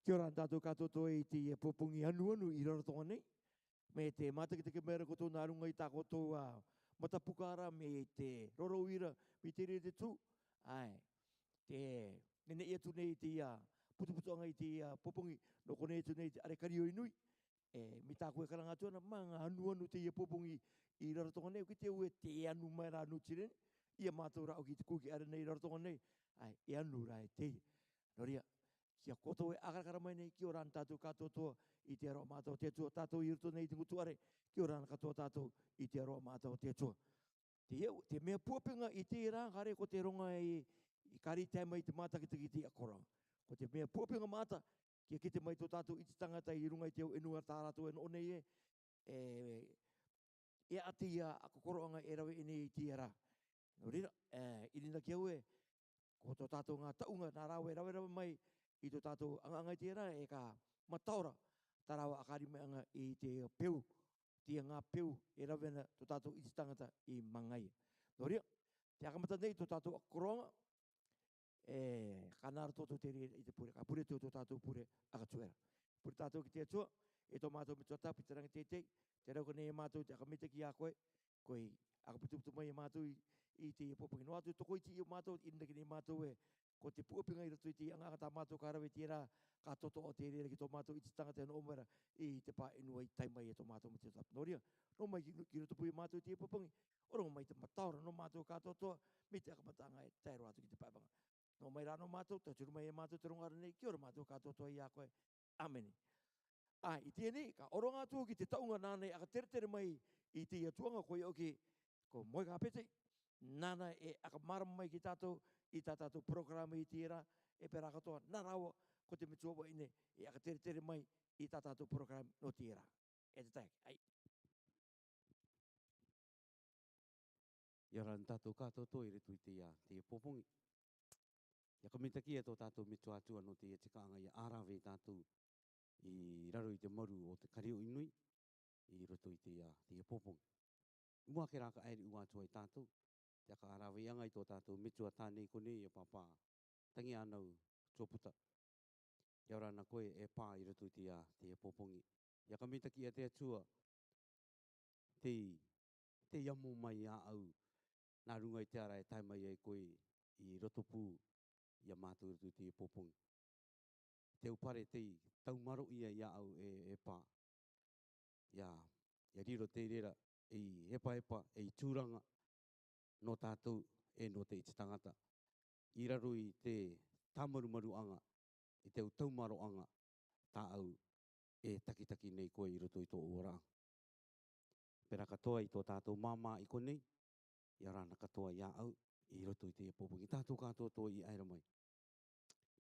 Kia ora tātou katoto i te popungi anu i rarotonga nei. Me te mata ki te kemera ko tōna arunga i tā koto matapukara me te roroira me te re te tū. Ai, te nene ia tu nei te putuputuanga i te popungi no kone tu nei te arekari o inui. Mi tā koe karanga tuana, mga anu te ia popungi i rarotonga nei, o ki te ue te anu mai rā nutirene. Ia mātou rao ki te kuki ara nei rarotonga nei. Ai, e anu rā e te. Noria, kia koto e akarakara mai nei, kia ora tātou katotoa i te aroa mātou te atua. Tātou i roto nei te ngutuare, kia ora katoa tātou i te aroa mātou te atua. Te mea puapinga i te rā, hare ko te ronga i kari taima i te mātakita ki te akoranga. Ko te mea puapinga māta, kia kite mai tō tātou i te tangata i runga i te au enua tā rātou e no nei e ati a kokoroanga e rawe ine i te rā. No rira, irina kia ue, ko tō tātou ngā taunga, nā rawe rawe mai i tō tātou anga i te rā, e ka mataora tā rawa akari mai anga i te peu, tia ngā peu e rawena tō tātou i te tangata i mangai. No rira, te akamata nei tō tātou kokoroanga, kanara tōtou te rea i te pure, ka pure tō tātou pure akatuera. Pure tātou ki te atua, e tō mātou me tō tāpi te rangi te rauka nei e mātou te akamete ki a koe, koe akaputuputu mai e mātou i te popungi. No atu toko i ti i mātou, inda ki nei mātou ko te puapinga i rato i te angata mātou ka rawe te rā, ka toto o te rea ki tō mātou i te tangata no omera i te pā enua i taimai e tō mātou me te tāpi. No ria, no mai ki rato pui mātou i te popungi, orongo mai te mataora, no mātou ka totoa, me te akamatanga e tairo atu ki te pāpanga. No mai rāno mātou, tā turu mai e mātou te rongara nei, kia ora mātou ka totoa i a koe. Ameni. I tēnei, ka oronga atu ki te taunga nānei, aka tere mai i te atuanga koe oki, ko moe ka pete, nāna e aka marama mai ki tātou, i tā tātou programa i tērā, e pera katoa, nā rawa, ko te metuawa ine, e aka tere mai i tā tātou programa no tērā. E te taik, ai. Ia ran tātou kātoto i retu i te popongi. Ia kamita kia tō tātou mitu atua no te tikanga i ārawe tātou i raro i te maru o te kario inui i roto i te popongi. Mua ke rāka aeri ua atua i tātou, te aka ārawe anga i tō tātou mitu atānei kone i a pāpā tangi anau tōputa. Ia rana koe e pā i roto i te popongi. Ia kamita kia te atua te iamu mai a au nā runga i te ara e taimai e koe i roto pū ia mātou roto te popongi. Te upare te taumaro ia au e pā. Ia riro te rera e hepa e tūranga no tātou e no te iti tangata. I raro i te tāmarumaru anga, i te taumaro anga tā au e takitaki nei koe i roto i tō ora. Pera katoa i tō tātou māmā i konei, ia rana katoa ia au i roto i te popongi. Tātou katoa tō i aira mai.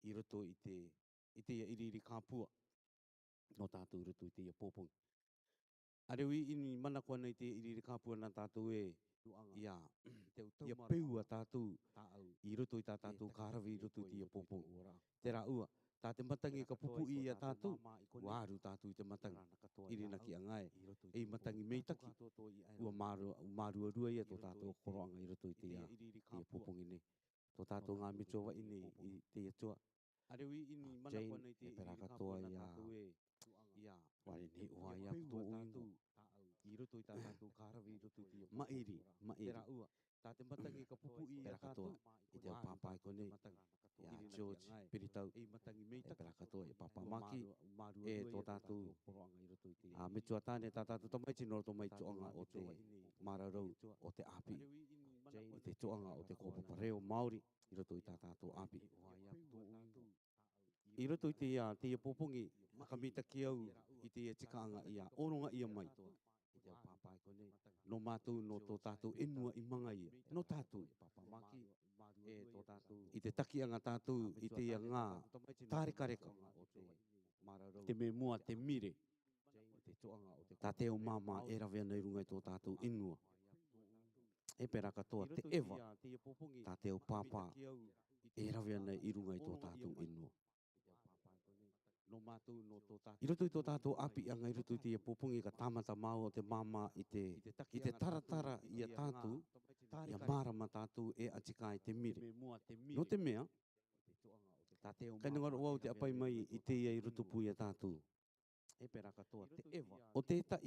I roto i te iriri kāpua no tātou roto i te popongi. Arewi ini mana kua nei te iriri kāpua na tātou ia peua tātou i roto i tā tātou kārawi i roto i te popongi. Te rā ua, tā te matangi ka pupu i a tātou, wāru tātou i te matangi. Irina ki a ngai, e matangi meitaki, ua mārua rua ia tō tātou koroanga i roto i te popongi nei. Tō tātou ngā mitua ini i te atua. Jane, e pera katoa ia ware ni oa ia puto ungo. Mairi. Tā te matangi ka pupu i pera katoa i te pāpai kone. Ia George Piritau. E pera katoa i pāpā maki. E tō tātou. Mitua tāne tā tātou tamaiti noro tō mai tuanga o te mararau o te api. I te tuanga o te kōpapareo Māori. I roto i tā tātou api. I roto i te popongi, makamita ki au i te tikanga ia, oronga ia mai. No mātou no tō tātou enua i manga ia, no tātou. I te takianga tātou i te ngā tārekareka. Te me mua te mire. Tā te o māma e rawea nei runga i tō tātou enua. E pera katoa te ewa, tā te o pāpā e rawea nei i runga i tō tātou enua. I roto i tō tātou api anga i roto i te popongi ka tāmata māua o te māma i te taratara i a tātou, i a mārama tātou e atika i te mire. No te mea, Kai ngor wau te apai mai I te ia I rutu puia tātou. O te tai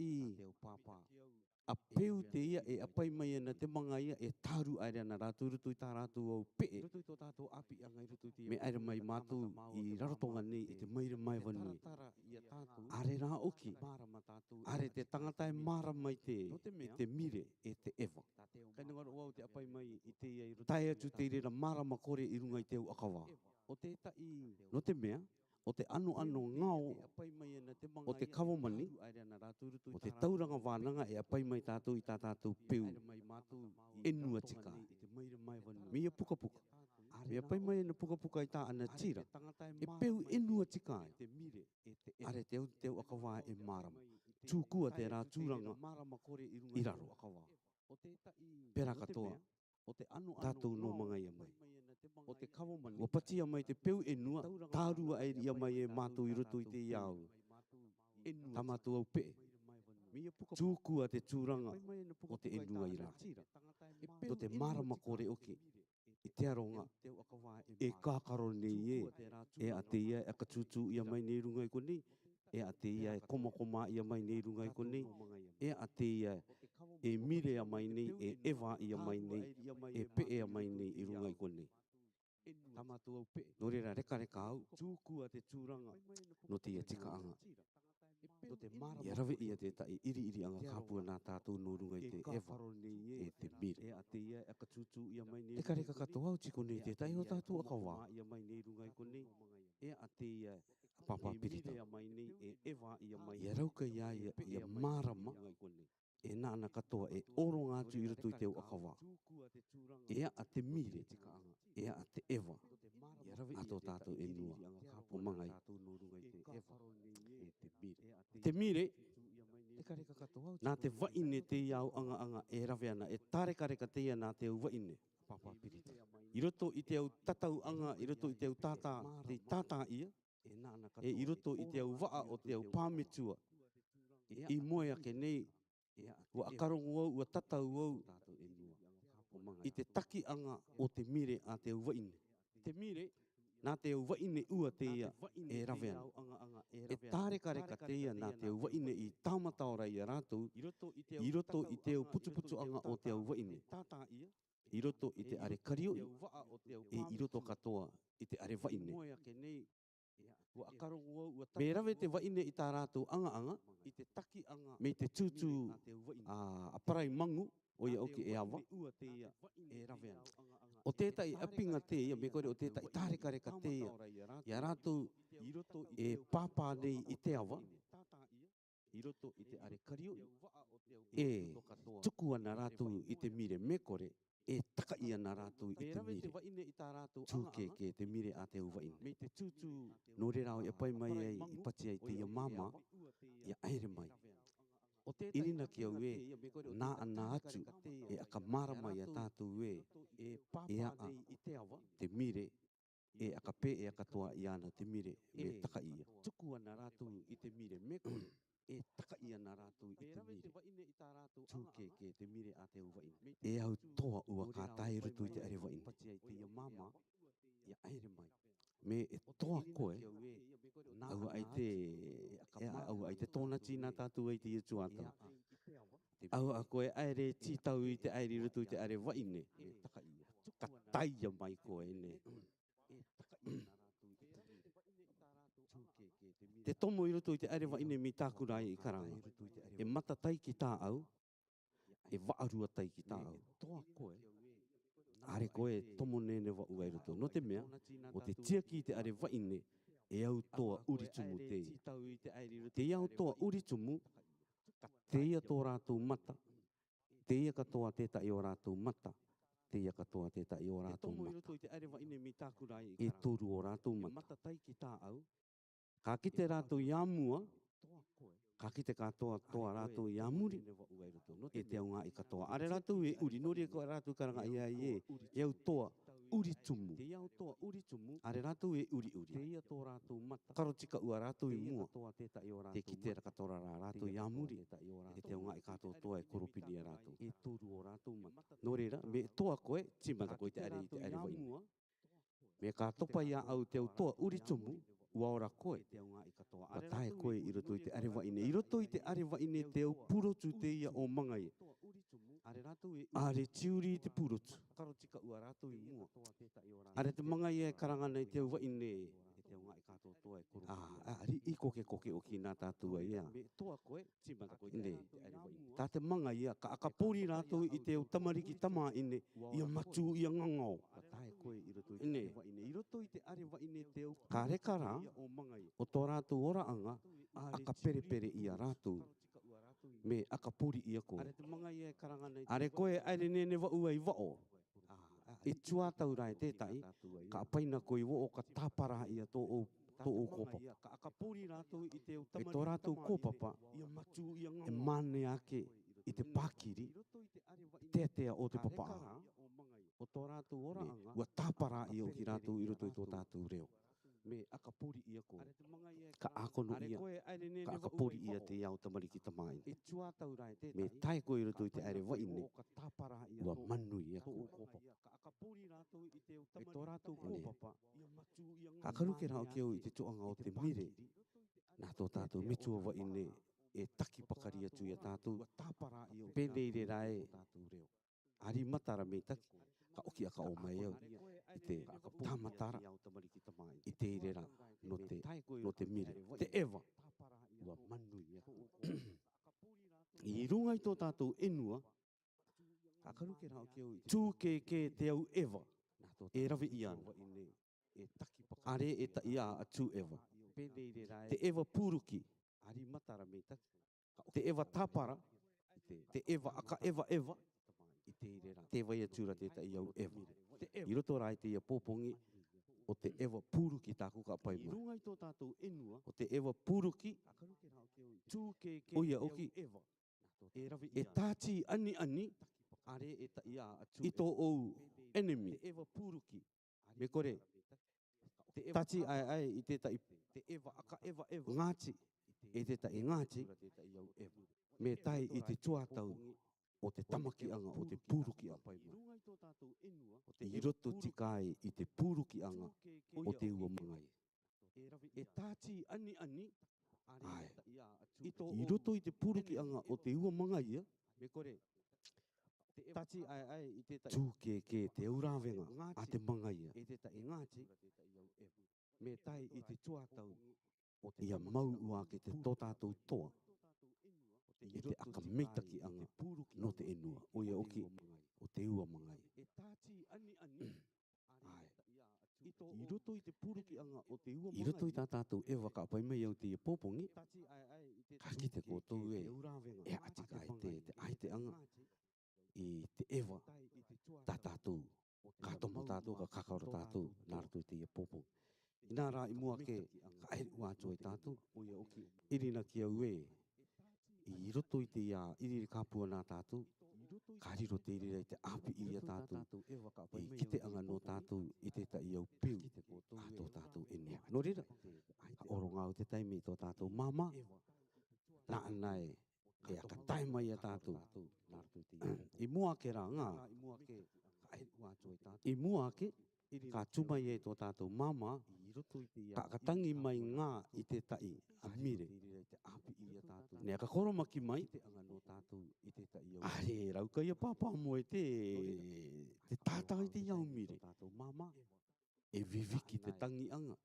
a peu te ia e apai mai ana te manga ia e taru aere ana rātou rutu I tā rātou au pee. Me aere mai mātou I rarotonga nei I te maire mai vanui. Are rā oki. Are te tangata e mara mai te mire e te ewa. Tai atu te rera mara makore I runga I te au akawa. No te mea, o te ano ngao, o te kawamani, o te tauranga wānanga e apai mai tātou I tā tātou peu enua tika. Mia puka puka. Me apai mai ena puka puka I tā ana tira. E peu enua tika. Are te au akawa e marama. Tūkua te rā tūranga I raro. Pera katoa. Tātou no mga ia mai. Wa patia mai te peu enua, tārua ai ia mai e mātou I roto I te iau. Tamatu au pe. Tūkua te tūranga o te enua I raro. To te marama kore oki. I te aronga. E kākaro nei e a te ia e katutu ia mai nei runga I koni. E a te ia e koma koma ia mai nei runga I koni. E a te ia e mire a mai nei, e ewa ia mai nei, e pe a mai nei I runga I koni. No reira reka reka au, no te ia tika anga. Ia rawe ia te tai iri iri anga kāpua nā tātou no runga I te ewa, e te mire. Reka reka katoa au tiko nei te tai o tātou akawa. Papa pirita. Ia rauka ia marama, e nāna katoa e oro ngātu I rutu I te au akawa. Ea a te mire, ea a te ewa, ato tātou e nua, o mangai. Te mire, nā te waine te iau anga anga e rawe ana, e tāreka reka te ia nā te au waine. I roto I te au tatau anga, I roto I te au tātā, te tātā ia, e I roto I te au waa o te au pāmetua, I moe ake nei, ua akarongo au, ua tatau au, I te taki anga o te mire a te au waine. Te mire, nā te au waine ua te ia e rawe ana. E tāreka reka te ia nā te au waine I taumataora I a rātou, I roto I te au putu anga o te au waine. I roto I te are karioi, e I roto katoa I te are waine. Me rawe te waine I tā rātou anga, me te tūtū a parai mangu, o ia oki e awa, o tētai apinga te ia, me kore o tētai tāreka reka te ia, ia rātou e pāpā nei I te awa, e tuku ana rātou I te mire, me kore, e taka ia na rātou I te mire, tūke te mire a te uwaine. No re rao ia pai mai ai, I pati ai te ia mama, ia aere mai. Irina ki au e, nā ana atu, e aka marama ia tātou e, e a te mire, e aka pe e aka toa I ana te mire, me taka ia. Tuku ana rātou I te mire, me kore, e taka ia na rātou I te mire, tūke te mire a te uwaine. E au toa ua kā tai rutu I te are waine. Ia aere mai. Me e toa koe, au ai te tōna tina tātou ai te ietuata. Au a koe aere titau I te aere rutu I te are waine. Ka taia mai koe ne. Te tomo I rutu I te are waine mi tākurai I karanga. E mata tai ki tā au, e waarua tai ki tā au. Are koe tomo nene wa ua I rutu. No te mea, o te tiaki I te are waine, e au toa uritumu te. Te iau toa uritumu, te ia tō rātou mata, te ia katoa tētai o rātou mata, te ia katoa tētai o rātou mata. E toru o rātou mata. Ka kite rātou iamua, ka kite katoa toa rātou iamuri, e te au ngā I katoa. Are rātou e uri, nori e koe rātou karanga ia e au toa uritumu. Are rātou e uri. Karotika ua rātou I mua. Te kite rakatora rā rātou iamuri, e te au ngā I katoa toa e koropini a rātou. No reira, me toa koe, timata koe te are I te are waine. Me ka topa ia au te toa uri tumu, ua ora koe. Wa tae koe i roto i te arewa ine. I roto i te arewa ine te au purotu te ia o mangai. Are tiuri i te purotu. Are te mangai e karangana i te au wa ine. Ari i koke o ki nā tātua ia. Tā te manga ia, ka akapori rātou i te au tamariki tama ine, ia matu ia ngangau. Ine, ka reka rā, o tō rātou ora anga, aka pere ia rātou. Me akapori ia ko. Are koe aere nene wa ua i wao. E tua tau rai tētai, ka apaina koe wo o ka tāpara ia tō o kōpapa. E tō rātou kōpapa, e mane ake i te pākiri, tētea o te papa. Ua tāpara ia o ki rātou i roto i tō tātou reo. Me akapori ia ko. Ka akono ia, ka akapori ia te iau tamariki tamai. Me tae koe i roto i te aere waine, ua manu ia ko. Ka karuke rao keo i te toanga o te mire, nā tō tātou metua waine, e taki pakaria tu ia tātou, pēnei re rae, ari matara me taki, ka oki aka o mai au, i te tāmatara, i te irera, no te mire, te ewa, ua manu ia ko. I runga i tō tātou enua, tū ke te au ewa, e rawi i ana. Are e ta ia a tū ewa. Te ewa puruki, te ewa tāpara, te ewa aka ewa, te ewa ia tūra te ta iau ewa. I roto rai te ia pōpongi, o te ewa puruki tāku ka pai mai. O te ewa puruki, o ia oki, e tāti ani, i tō ou enemy. Me kore, tāti ai i te tai ngāti, e te tai ngāti, me tai i te tuatau o te tamaki anga, o te puruki anga. I roto tikai i te puruki anga, o te ua mangai. E tāti ani, ai, i roto i te puruki anga, o te ua mangai, me kore, tū ke te urawenga, a te mangai, me tai i te tuatau, ia mau ua ke te tō tātou toa, i te aka meitaki anga, no te enua, o ia oki, o te ua mangai. I roto i te puruki anga, o te ua mangai. I roto i tā tātou ewa ka pai mai au te ia pōpongi, ka ki te kōtou e atika te aite anga, i te ewa, tā tātou, ka tomo tātou, ka kakaura tātou, nā rato i te ia pōpongi. I nā rā i mua ke, ka eri wātua i tātou, irina ki au i roto i te ia, iri kāpua nā tātou, ka riro te iri rei te api i a tātou, i kite anga no tātou, i te ta i au piu, a tō tātou enua. No rira, ka oro ngau te taimi i tō tātou mama, nā anai, e aka tai mai a tātou. I mua ke rā ngā, i mua ke, ka tumai e tō tātou mama, ka akatangi mai ngā i te tai a mire. Nea ka koromaki mai, are rauka ia pāpā mo e te tātai te iau mire. E viviki te tangi anga,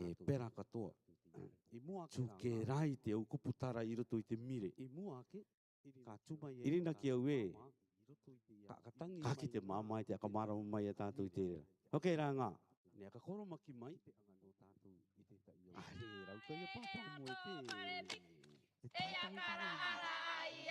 e pera katoa. Tū ke rai te au kuputara i roto i te mire. Irina ki au ka ki te māmai te akamara mai a tātou i te rea. Ok, rā ngā. Nea ka koromaki mai. Are rauka ia pāpā mo e te... E a karahara ai a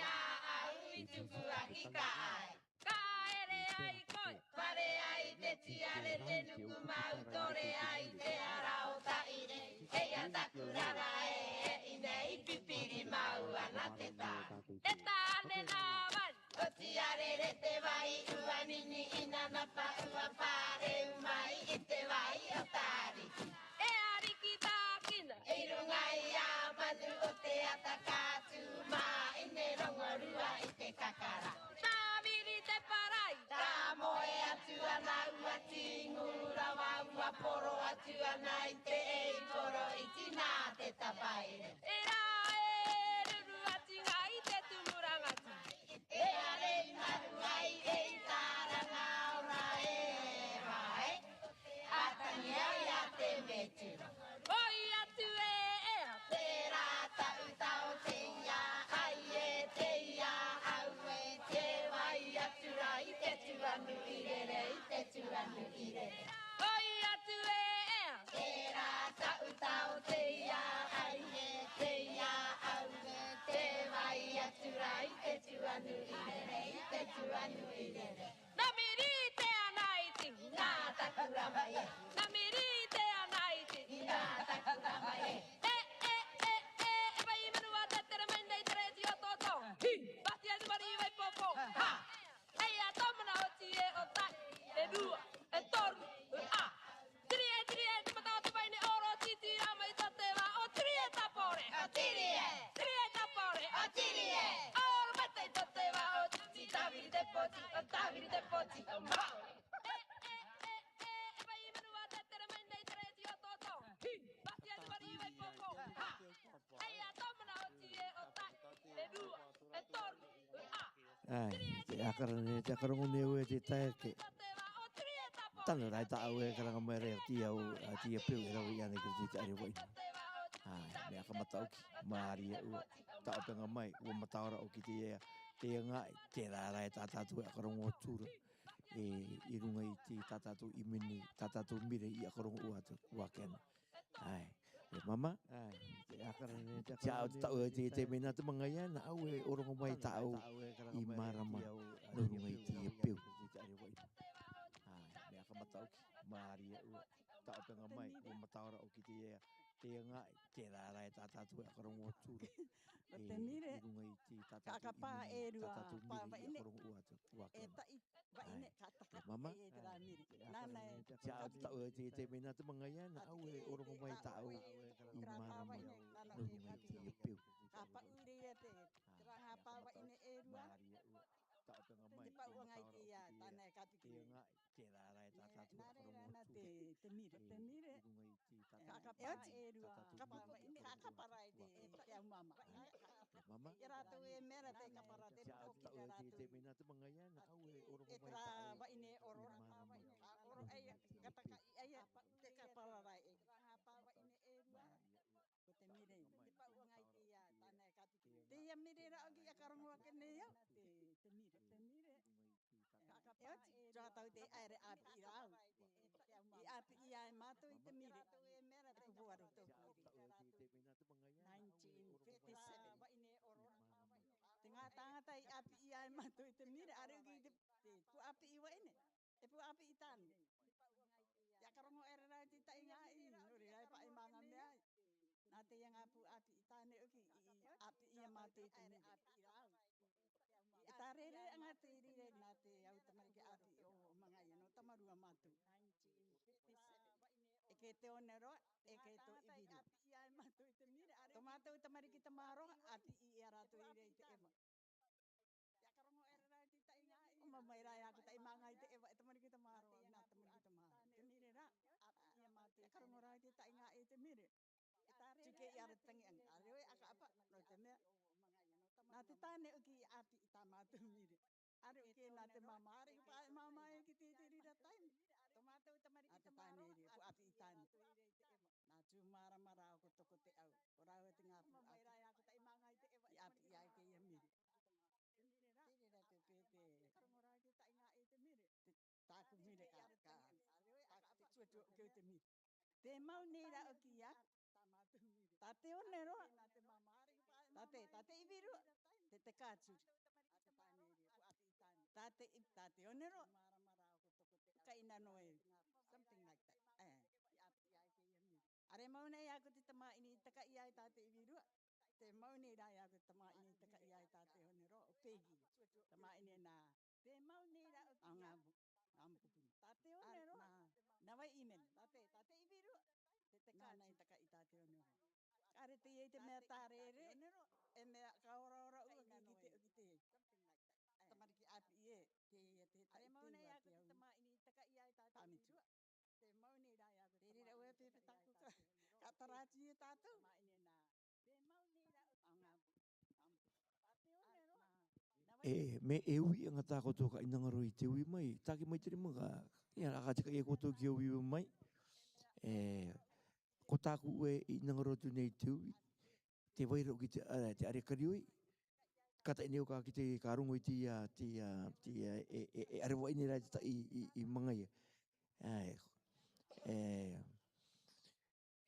au I tuku a ki ka ai. Ka ere ai koe. Whare ai te tiare te nuku mau tore ai te arao ta ire. E a takurara e inei pipiri mau ana te tā. E tāne nā wari. O tiare re te vai ua nini ina napa ua pare umai I te vai o tāri. E ariki tā kina. E rungai a manu o te atakatu mā ine rongorua I te kakara. Tā miri te parai. Tā moe atu ana ua tingura wau poro atua nai te e poro I tina te tapaire. E rae ruru ati ngai te tumurangati. E are maru ai e taranga ora e rae. Atani ai a te metu. Oi atu e ea. Te rata utau te ia ai e te ia au e te wai atu rai te tuanu irere I te tuanu irere. Oi atu e ea. Te rata utau te ia ai e te ia au e te wai atu rai te tuanu irere I te tuanu irere. Na miri te anaiti. Ngā takurama e. Na miri te anaiti. Ngā takurama e. Vai manua te tere mendei teresi o toto. Bati atu mari vai popo. Ha. Ei a tomana o tie o tai. E dua. E toru. A. Trie te matatu vai ne oro titi ama I tate wa o trie tapore. O tirie. Trie tapore. O tirie. Oro mete tate wa o titi taviri te poti. O taviri te poti. O mau. Vai manua te tere mendei teresi o toto. Bati atu mari vai popo. Ha. Ei a tomana o tie o tai. E dua. E toru. A. Ai, te akarane, te akarongo neo e te tae ke. Tana rai ta au e karanga mai rea tia au, a tia peo e rau I ane kira te taere wai. Ai, me aka matauki, maari e ua, ta openga mai, ua mataora o ki te ea, te ngai, te rārai tā tātou e akarongo tūra. I runga I te tā tātou I mini, tā tātou mire I akarongo ua atu, ua kena. Ai, e mama, ai, te akarane, te au te tau e te mena te mangaia, na au e orongo mai ta au I marama, no runga I te peo. Ai, me aka matauki, maari e ua, ta openga mai, ua mataora o ki te ea, te ngai, te rārai tā tātou e akarongo tūra. Te mire, I runga I te tā ka tātou pā I mini, e tā rua, tātou pā mire wa I ine, akarongo ua atu, ua e kena. tai, wa ine, ka taka, Mama, e te rā mire. te Nāna e, te au te tau e te mena te mangaia, na au e orongo mai ta au, I marama, no runga I te peo. ka pa uri e te, te ranga pā wa ine e rua, Maari e ua, ta openga mai, te pa ua uangai mataora te o ia, ki te tāna e ka ea, piki. te ngai, te rārai tā tātou Nā re akarongo rana tūra. te mire, te mire, I runga I te tā ka tātou pā e rua, tātou ka pā mire wa I ine, ka akarongo kapara e ua kena. te au mama. Mama, I rātou e mera te kapara te te au poki te tau te e te rātou. mena te mangaia, na au e orongo E mai tra ta au, wa ine oro, I marama, ka oro no ai, runga I te kataka peo. I ai, te kapara rai e. Maari e ua, Ko te mire, te pa uangai te ia, ki tāna e ka piki. Te ia mire ra oki a karongo ake ne iau. Te mire, te mire. E oti, tua tau te aere api I rau. I api I ai mātou I te mire. E pupuaru tōku iri. 1957. Te ngā tāngata I api I ai mātou I te mire, are uki te pu api I wa ine. E pu api I tāne. Ia karongo ere rai te tai ngā I, nori rai pa I manga mea ai. Nā te ia ngā pu api I tāne uki, I api I a mātou I te mire. E tā rere ngā te rire nā te au tamariki api o mga ia no tamarua mātou. E ke te one roa, e ke to I biru. Tō mātou tamariki tamaroa, api I a rātou I rei te ewa. O mamai rai aku tai manga I te ewa e tamariki tamaroa, nā tamariki tamaroa. Te mire rā, e karongo rai te tai ngā e te mire. Tuke I ara tangi anga, a rewe aka apa, no te mea. Nā te tāne uki I api I tā mātou mire. Are uke nā te mama, are upa e mama e ki te rira taimi. Nā te tāne ere, pu api I tāne. Nā tū marama rā o ko toko te au, o rau e te ngā pu api. I api I ai ke ia mire. Te rira te pē te tāku mire ka, te tuatua o keu te mire. Te mau nei rā o ki aku. Tate one roa. Tate I viru. Te kāturi. Tate one roa. Ka ina noe. Something like that. Are mau nei aku te tama ini taka I ai tate I viru. Te mau nei rā aku te tama ini taka I ai tate one roa. O Pegi. Tama ini nā. Au ngā mpukuna. Tate one roa. Nā wai imen. Tate I viru. Nā nei taka I tate one roa. Are te iei te mea tārere, e mea ka ora ua ki te uki te tamariki api I e, te ia te tai tūra te au pamitu. Ataraji tatu. Me ewi ang atako to ka inang roi te wi mai taki mai tiri mga ya la ka e ko to ki wi mai ko taku e inang ro tu nei tu te vai ro ki te are karioi kata ini ka ki te karungo ti are wa ini ra i mga ia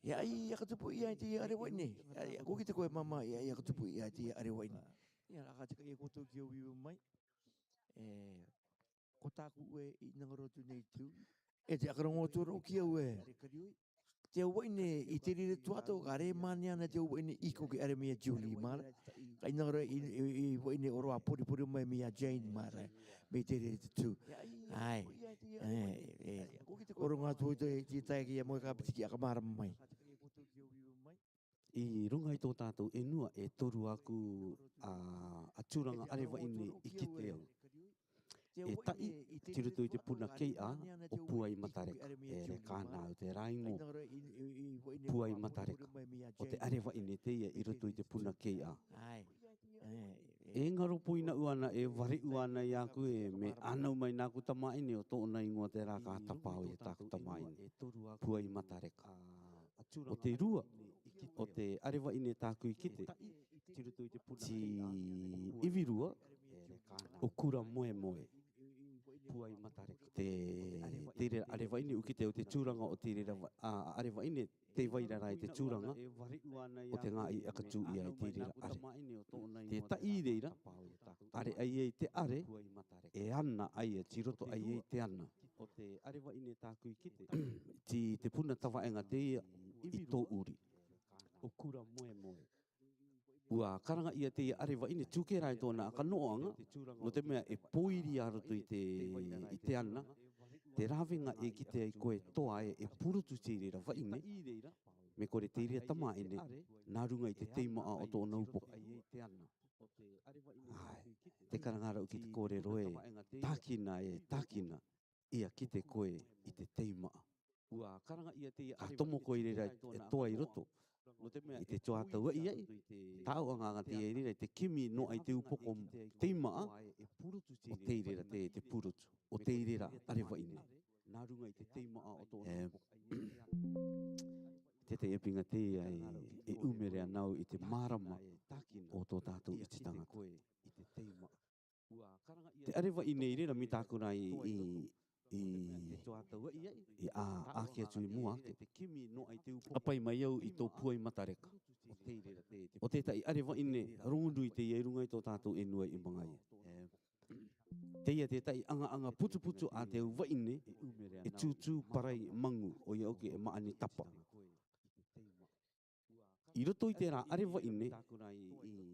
ya ai ya ka tupu ia ti are wa ini ko ki te ko mama ya ka tupu ia ti are wa ini ya la ka e ko to ki wi mai ko taku e inang ro tu nei tu te akarongo tu ro ki au te waine i te rire tuato ka re mani ana te waine iko ki are mia Julie mara ka inang ro i waine oro a puri mai mia Jane mara me te rire tu ai oro ngā tu i tai ki a moe ka piti ki a ka mara mai I runga i tō tātou e nua e toru aku a tūranga arewa ine i kite au. E tai, tirutu i te puna kei a, o pua i matareka. E re kāna o te raingo, pua i matareka. O te arewa ine te ia i rutu i te puna kei a. E ngaro poina uana e wari uana i aku e me anau mai nāku tamaine o tōna ingoa te rā ka tapao i tāku tamaine. Pua i matareka. O te rua, o te arewa ine tāku i kite, ti iwirua, o kura moe moe. Pua i matareka. Te re arewa ine ukite o te tūranga o te re arewa ine te wairara i te tūranga, o te ngā i akatū ia i te re are. Te tai reira, are ai e te are, e ana ai e tiroto ai e te ana. O te arewa ine tāku i kite, te puna tawaenga te ia i tō uri. O kura moe moe. Ua karanga ia te arewa ine tūkera i tōna ka noanga, no te mea e poiri aroto i te ana, te rawenga e kite ai koe toa e purutu te reira waine, me kore te rea tama ene, nā runga i te teima a o tōna upoka. Te karangara o ki te kore roe, tākina ia ki te koe i te teima a. Ua karanga ia te a tomo koe reira e toa i roto, i te toa taua i ai, tāu anganga te e reira, te kimi no ai te upoko teima a, o te reira te purutu, o te reira arewa ine. Nā runga i te teima a o tōna te epinga te e umere anau i te marama o tō tātou i te tangata. Te arewa ine i reira mi tāku rai i ake atu i mua ake. Apai mai au i tō pua i matareka. O tētai arewa ine rongundu i te iei runga i tō tātou e nua i mangai. Te ia tētai anga putu a te uwa ine e tūtū parai mangu o ia oke e maani tapa. I roto i te rā arewa ine,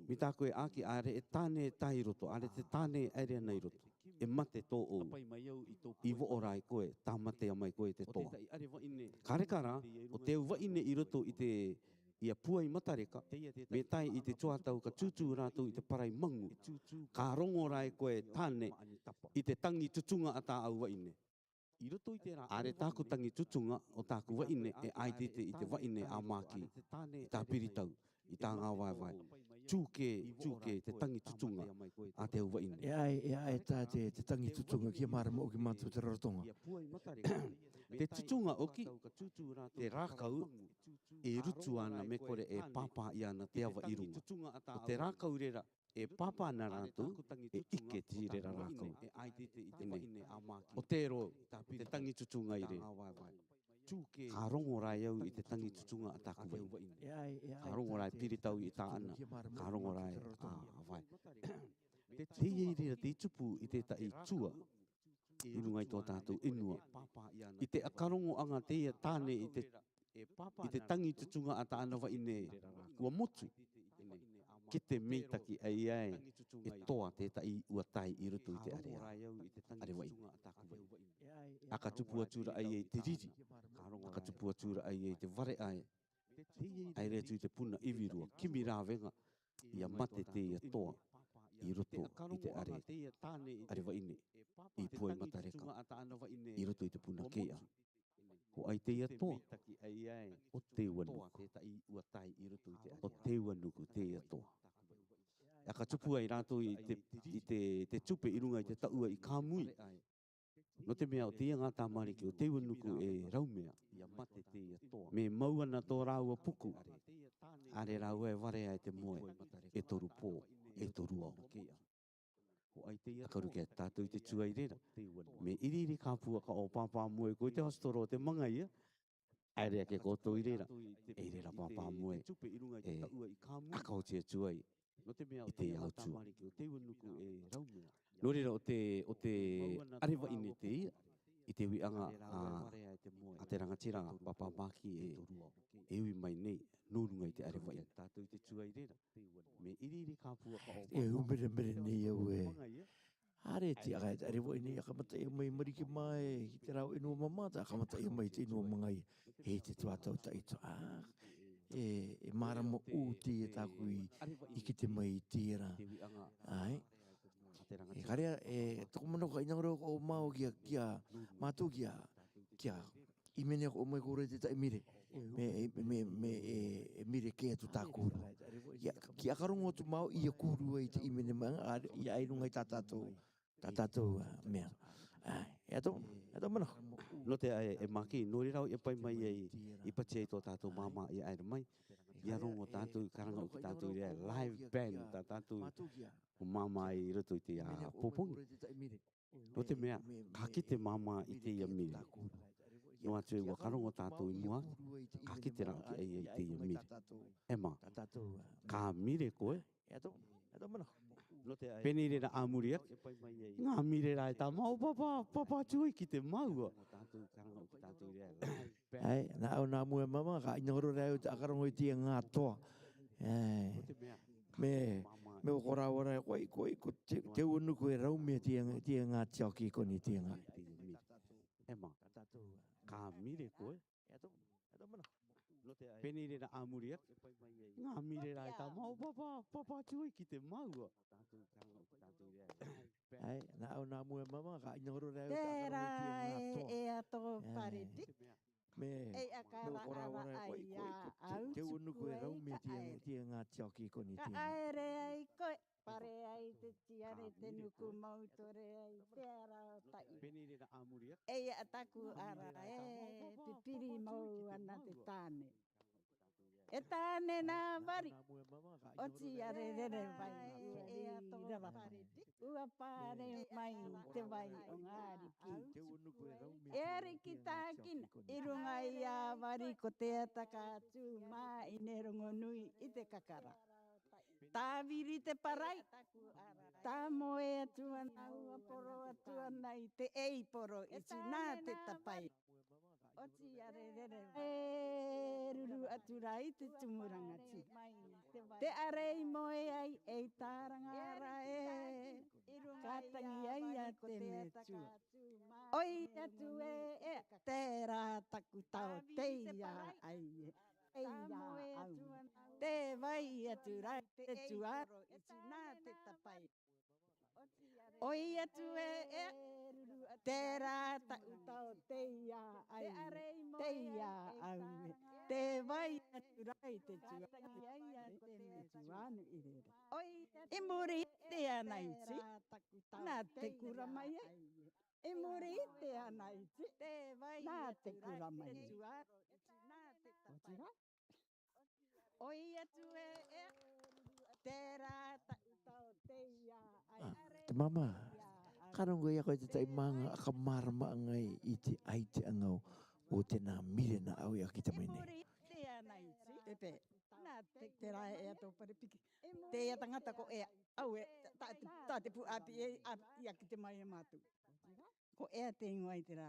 mi tāko e ake are e tāne tai roto, are te tāne area nei roto. E mate tō o i wo orai koe, tā mate a mai koe te toa. Karekara, o te uwa ine i roto i te ia pua i matareka, me tai i te tuatau ka tūtū rātou i te parai mangu, ka rongo rai koe tāne i te tangi tutunga a tā au waine. Are tāku tangi tutunga o tāku waine e aitete i te waine a maki, i tā piritau, i tā ngā waiwai. Tūke te tangi tutunga a te waine. E ai tā te tangi tutunga ki marama o ki mātou te rarotonga. Te tutunga oki, te rākau, e rutu ana me kore e pāpā i ana te awa i runga. O te rākau rera, e pāpā na rātou, e ike ti rera rākau. O te ro, te tangi tutunga i re. Ka rongo rai au i te tangi tutunga a tāku waine. Ka rongo rai piritau i tā ana. Ka rongo rai a vai. Te iei rera te tupu i te tai tua, i runga i tō tātou inua. I te akarongo anga te ia tāne i te tangi tutunga a tā ana waine ua motu. Ki te meitaki ai e toa te tai ua tai i rutu i te are waine. Aka tupu atura ai e te riri. Aka tupu atura ai e te ware ai. Ai retu i te puna iwirua. Kimi rāwenga ia mate te ia toa i rutu i te are waine. I pua i matareka. I rutu i te puna kea. Ho ai te ato. O te wanu. O te wanu ku te ato. A ka tupu ai rātou i te tupe i runga i te taua i kāmui. No te mea o te ngā tāmariki o te wanuku e raumea. Me mauana tō rāua puku. Are rāua e ware ai te moe. E toru pō. E toru au. Akaru kia tātou i te tua i rera. Me iriri kāpua ka o pāpā moe. Ko i te hostoro o te manga ia. Ai rea ke koto i rera. E rera pāpā moe. E akau tia tua i. I te autu. No rera o te arewa ine te ia. I te wianga a te rangatira papamaki e ui mai nei. Nōrunga i te arewa i. E umere mere nei au e. Are te agai te arewa ine a kamata e mai mariki mai. Ki te rau inua mamata a kamata e mai te inua mangai. E te tuatau ta ito. E marama u te e tāku i ki te mai i tira. Ai. E karea e toko mana ka inangaro o mao kia mātou kia i mene o mai kore te tai mire. Me e mire ke atu tā kuru. Ki akarongo tu mao i a kuru i te i mene manga i airunga i tātou mea. E ato mana. No te e maki, no rau e pai mai i patia i tō tātou māma i aere mai. Ia rongo tātou karanga o ki tātou i live band tā tātou o māma i roto i te popongi. No te mea, ka ki te māma i te ia mire. No atu e wakarongo tātou i mua, ka ki te rau ki i te ia mire. E mā, ka mire koe. E ato mana. Peni re na amuri ak. Ngā mire rai tā mau papa tui ki te maua. Ai, nā au nā mua mama, ka inahoro reo te akarongo i tia ngā toa. Me o korawara koe, te unuku e rau mea tia ngā tiaki koni tia ngā. Ema, ka mire koe. Peni re na amuri ak. Ngā mire rai tā mau papa tui ki te maua. Ai, nā au nā mua mama, ka inahoro reo te akarongo i tia ngā toa. E ato paredik. Me E o korawara koe, te unuku e rau mea tia ngā tiaki koni tia ngā. Ka aere ai koe. Pare ai te tiare te nuku mautore ai te ara tai. Peni re na amuri ak. E ataku ara pipiri mau ana te tāne. E tāne nā wari. O tiare rere vai. E ato paredik. Ua pare mai te vai o ngāri ki. E are ki tākina. I runga i a wari ko te ataka atu mā i ne rongo nui i te kakara. Tā viri te parai. Tā moe atua nā ua poro atua nei te ei poro i tu nā te tapai. O ti are rere vai. E ruru atura i te tumuranga ti. Te arei moe ai e tāranga ara e. Kātangi ai a te me tua. Oi atu e te rā taku tau teia ai e. Teia au. Te vai atu rai te tuaro i tu nā te tapai. Oi atu e te rā taku tau teia ai e. Teia au e. Te vai atu rai te tuaro ai a te me tuanu i rera. I muri te anaiti, nā te kura mai e. I muri te anaiti, nā te kura mai e. Otira? Oi atu e te rā tau teia ai. Te mama, karongo ia koe te tai manga a ka marama ngai i te ai te angau o te nā mire na au ia ki te mai nei. I muri te anaiti, Pepe, nā te rā e ato paripiki. Te ia tangata ko ea, au e, tā te pu api e ia ki te mai e mātu. Ko ea te ingoa i te rā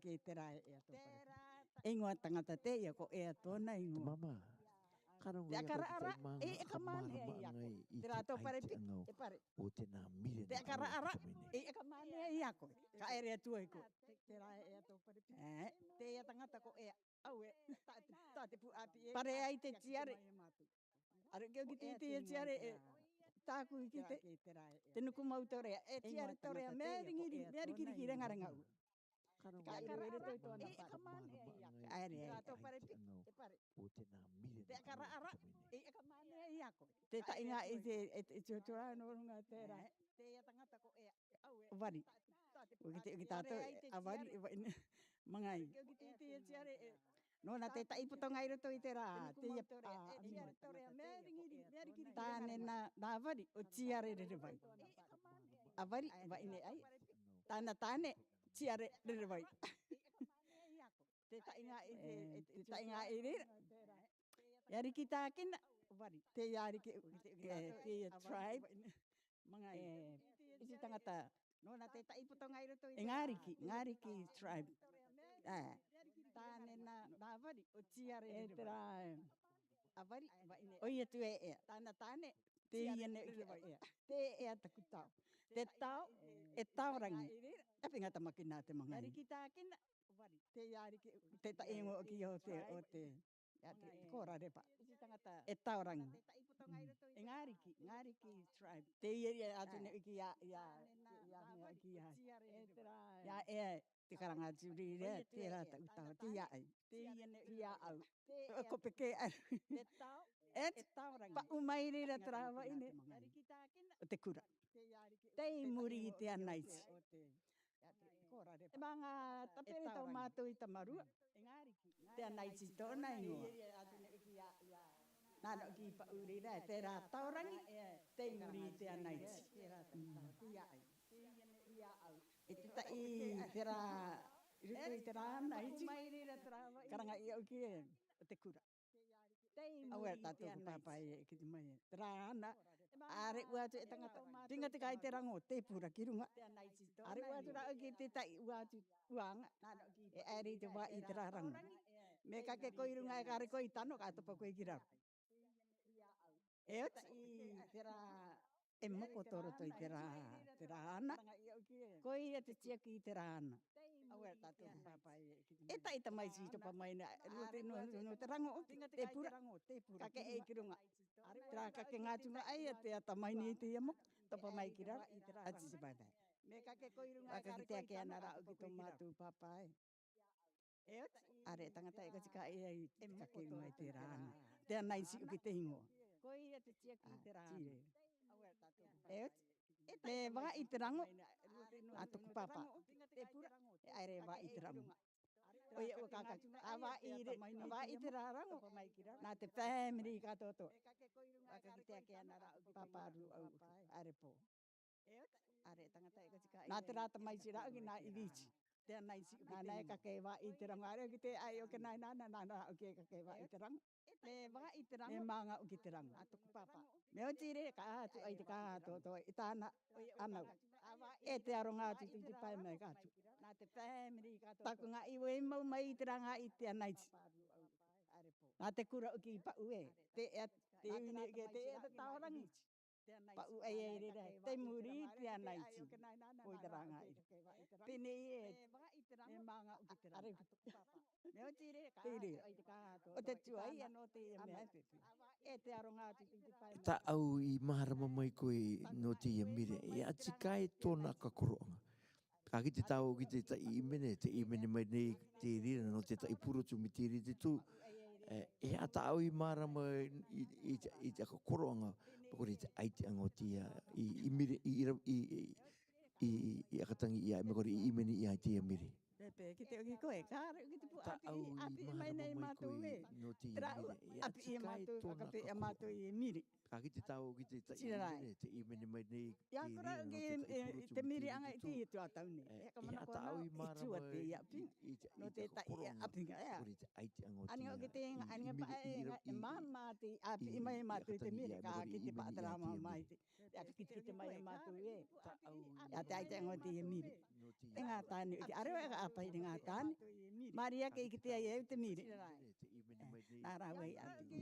ki te rā e ato paripiki. Ingoa tangata te ia ko ea tōna ingoa. Mama, karongo ia koe te tai manga a ka marama ngai i te ai te angau o te nā mire Te na akara au ara, ia ki te mai nei. e ka mane ai a koe. Ka ere atua i koe. Te rā e ato paripiki. Te ia tangata ko ea, au e, tā te pu api e. Pare ai te tiare. Are keo ki te tiare e. Tāku i ki te nuku mau torea. E tiare torea, mea ringiri, mea rikiriki rengarenga u. Ka ire to ito na pa. Are Ato pare pare. Te kara ara Te kamane iya ko. Te ta inga ite tura no nga tera. Te ya tangata ko Wari. Kita to awari mangai. No na te ta iputo ngai to itera. Te ya tane na wari o tiare re vai. Avari va ine ai. Tana tane tiare re vai. Te ta inga ire. Yari kita kina wari. Te yari ke te tribe. Mangai. Isi tangata. No na te ta iputo ngai to ngariki tribe. Tane na wari o tiare re vai. Avari va ine. Oia tu tana tane te iane te takutau. Te tau tau rangi. Tapi ngata makina te mangai. Yari kita kina wari. Te yari te ta ingo ki o te kora repa. Tau rangi. Ngariki tribe. Te iari atu ne ki ya te karanga juri re te ra takutau te ya ai. Te ya au. Ko peke te tau pa umai re trava ine. O te kura. Te muri i te anaiti. Mga tapere tau mātou i tamarua. Te anaiti tōna ingoa. Nāno ki pa uri rai. Te rā taurangi. Te muri i te anaiti. E te ta i te rā. Ruto i te rā anaiti. Karanga i au ki e. O te kura. Awer tātou ko papai e ki te mai. Te rā ana. Are ua tu e tangata. Tinga te kai te rango. Te pura ki runga. Are ua tu rao ki te tai ua tu uanga. E aere te wā i te rā rango. Me ka ke koi runga e kare koi tano. Ka topa koe ki rau. E oti i te rā. E moko toro toi te rā ana. Koi e te tia ki te rā ana. Awer tātou ko papai e ki te mai. E tai ta mai si topa mai na. No te rango. Te pura. Ka ke e ki runga. Tra ka ke ngā tunga ai a te ata mai ni te iamo. Topa mai ki rara. Ati si bai bai. Waka ki te ake ana rao ki tō mātou papai. Are tangata e katika e ai ka ke runga i te rāna. Te anai si uki te hingoa. Tire. E oti. Me waka i te rango. A tuku papa. E aere waka i te rango. Oia ua kaka. A waka i te rango. Nā te family ka toto. Waka ki te ake ana rao ki papa aru au. Are po. Nā te rata mai si rao ki nā irichi. Nā nai ka kei wā i te rango. Are ki te ai o ke nai nāna. Nā rao ki ka kei wā i te rango. Me maanga o ki te rango. Me o tire ka atu ai te ka toto. I tāna anau. E te aronga atu i te pai mai ka atu. Taku ngā iwe i mau mai i te ranga i te anaiti. Nā te kura o ki i pau e. Te une ke te taurangi. Pau ai e re. Te muri i te anaiti. Ko i te ranga i. Pene i e. Me maanga o ki te ranga. Me o tire ka atu ai te ka atu. O te tuai anō te i mea pepe. E te aronga atu i te pai mai. Ta au i maharama mai koe no te ia mire. E ati kai tōna ka koroanga. Ka ki te tau ki te i mene mai nei te rira no te tai puro tu mi te rite tu. E ata au i maharama i te ka koroanga. Pakore te aite angotia i mire i akatangi ia. Me kore i mene i te ia mire. Pepe, ki te oki koe, kāre, ki te pu api i mai nei mātou e. No te Tra api i mātou, akape i mātou i miri. Ka ki te tau ki te i mene mai nei Ia kura te miri anga i te i tu atau ne. E ka mana kona i tua te i api. No te ta i api nga ea. Aninga o ki te inga, aninga pa e mama te api i mai mātou i te miri. Ka ki te pātarama mai te. Ia ki te mai mātou e. Ia te aite anga o te i miri. E ngā tāne, are o e ka apa i ngā tāne. Maria ke i ki te ai e te miri. Nā rāua i api.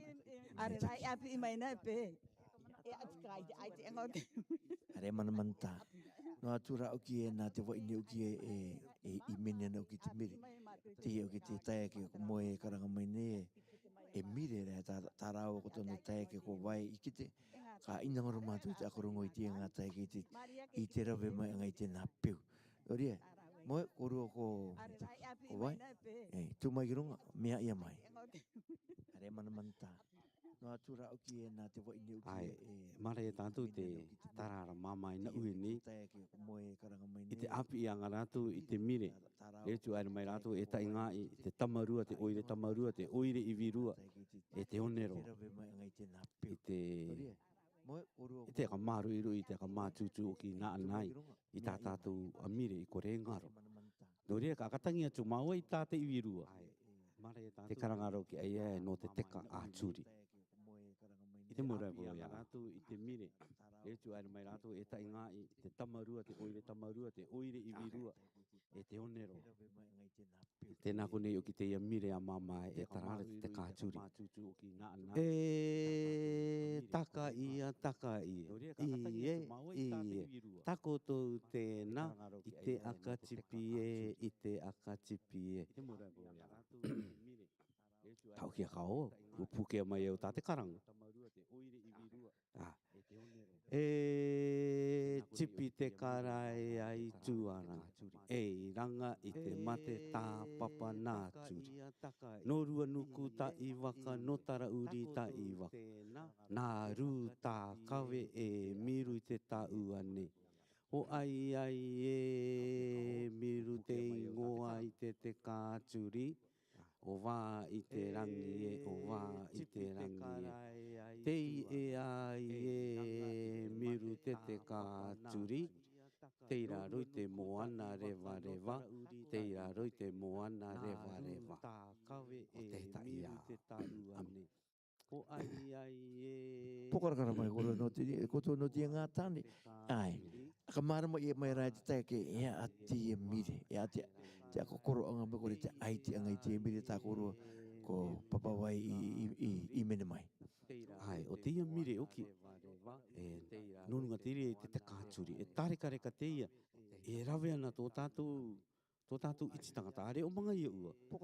Are rai api i mai nai pe. E ati ka aite anga o te. Are mana manta. No atura o ki e nā te waini o ki e i mene ana o ki te miri. Te o ki te taia ke ko moe e karanga mai ne e mire rea tā rāua ko tonu taia ke ko wai i kite. Ka inangoro mātou te akorongo i tia ngā taia ke i te rawe mai anga i te nā peu. Oria, Moe kuru ko. Are rai api Ko wai. mai na pe. Tu mai girunga mea ia mai. Ngote. Are mana manta. No atura o ki e nā te wa ini o ki Ai, mara e tātou te tarara mamai na ui ni. I te api i anga rātou i te mire. E tu aere mai rātou e tai ngā i te tamarua, te oire tamarua, te oire i virua. E te onero. I te aka maru iru i te aka mātutu o ki nā anai. I tā tātou a mire i kore ngaro. Nō rea ka akatangi atu maua i tāte i virua. Te karangaro ki aia e no te teka āturi. I te mura po ia rātou i te mire. E tu aere mai rātou e tai ngā i te tamarua, te oire tamarua, te oire i virua. E te onero. Tēnā konei o ki te ia mire a mamai e tarare te kāturi. E taka ia, taka ia. Ie. Tako tō tēnā i te akatipi e, i te akatipi e. Tau kia kao, upukea mai e o tāte karanga. E tipi te karai ai tuara. E ranga i te mate tā papa nā turi. No rua nuku ta i waka, no tara uri ta i waka. Nā rū tā kawe e miru i te tā uane. O ai e miru te ingoa i te kāturi. O wā i te rangi e, o wā i te rangi e. Tei e ai e miru te kāturi. Teira roi te moana rewa rewa. Teira roi te moana rewa rewa. O te taia. O ai e... Pokarakara mai koro no te koto no te ngā tāne. Ai. Aka marama i mai rai te tae ke ea ati e mire. Ea te ako koro anga me kore te aiti anga i te mire tā koro ko papawai i mene mai. Ai, o te ia mire oki. Nonunga te ire te kāturi. E tāreka reka te ia. E rawe ana tō tātou iti tangata. Are o manga ia ua. Te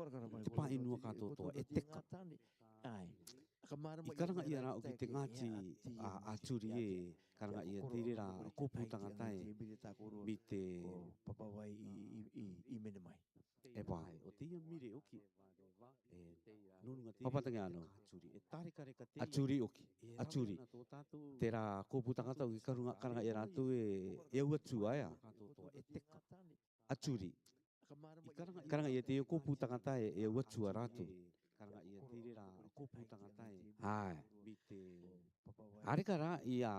pā inua kātou toa. E teka. Ai. I karanga ia rā o ki te ngāti a turi e. Karanga ia te ire rā kōpū tangata e. Mi te... papawai i mene mai. E pai, o te ia mire oki. Papatangi anō. A turi oki. A turi. Te rā kōpū tangata o ki karanga ia rātou e ua tū aia. A turi. Karanga ia te kōpū tangata e ua tū a rātou. Hai. Areka rā ia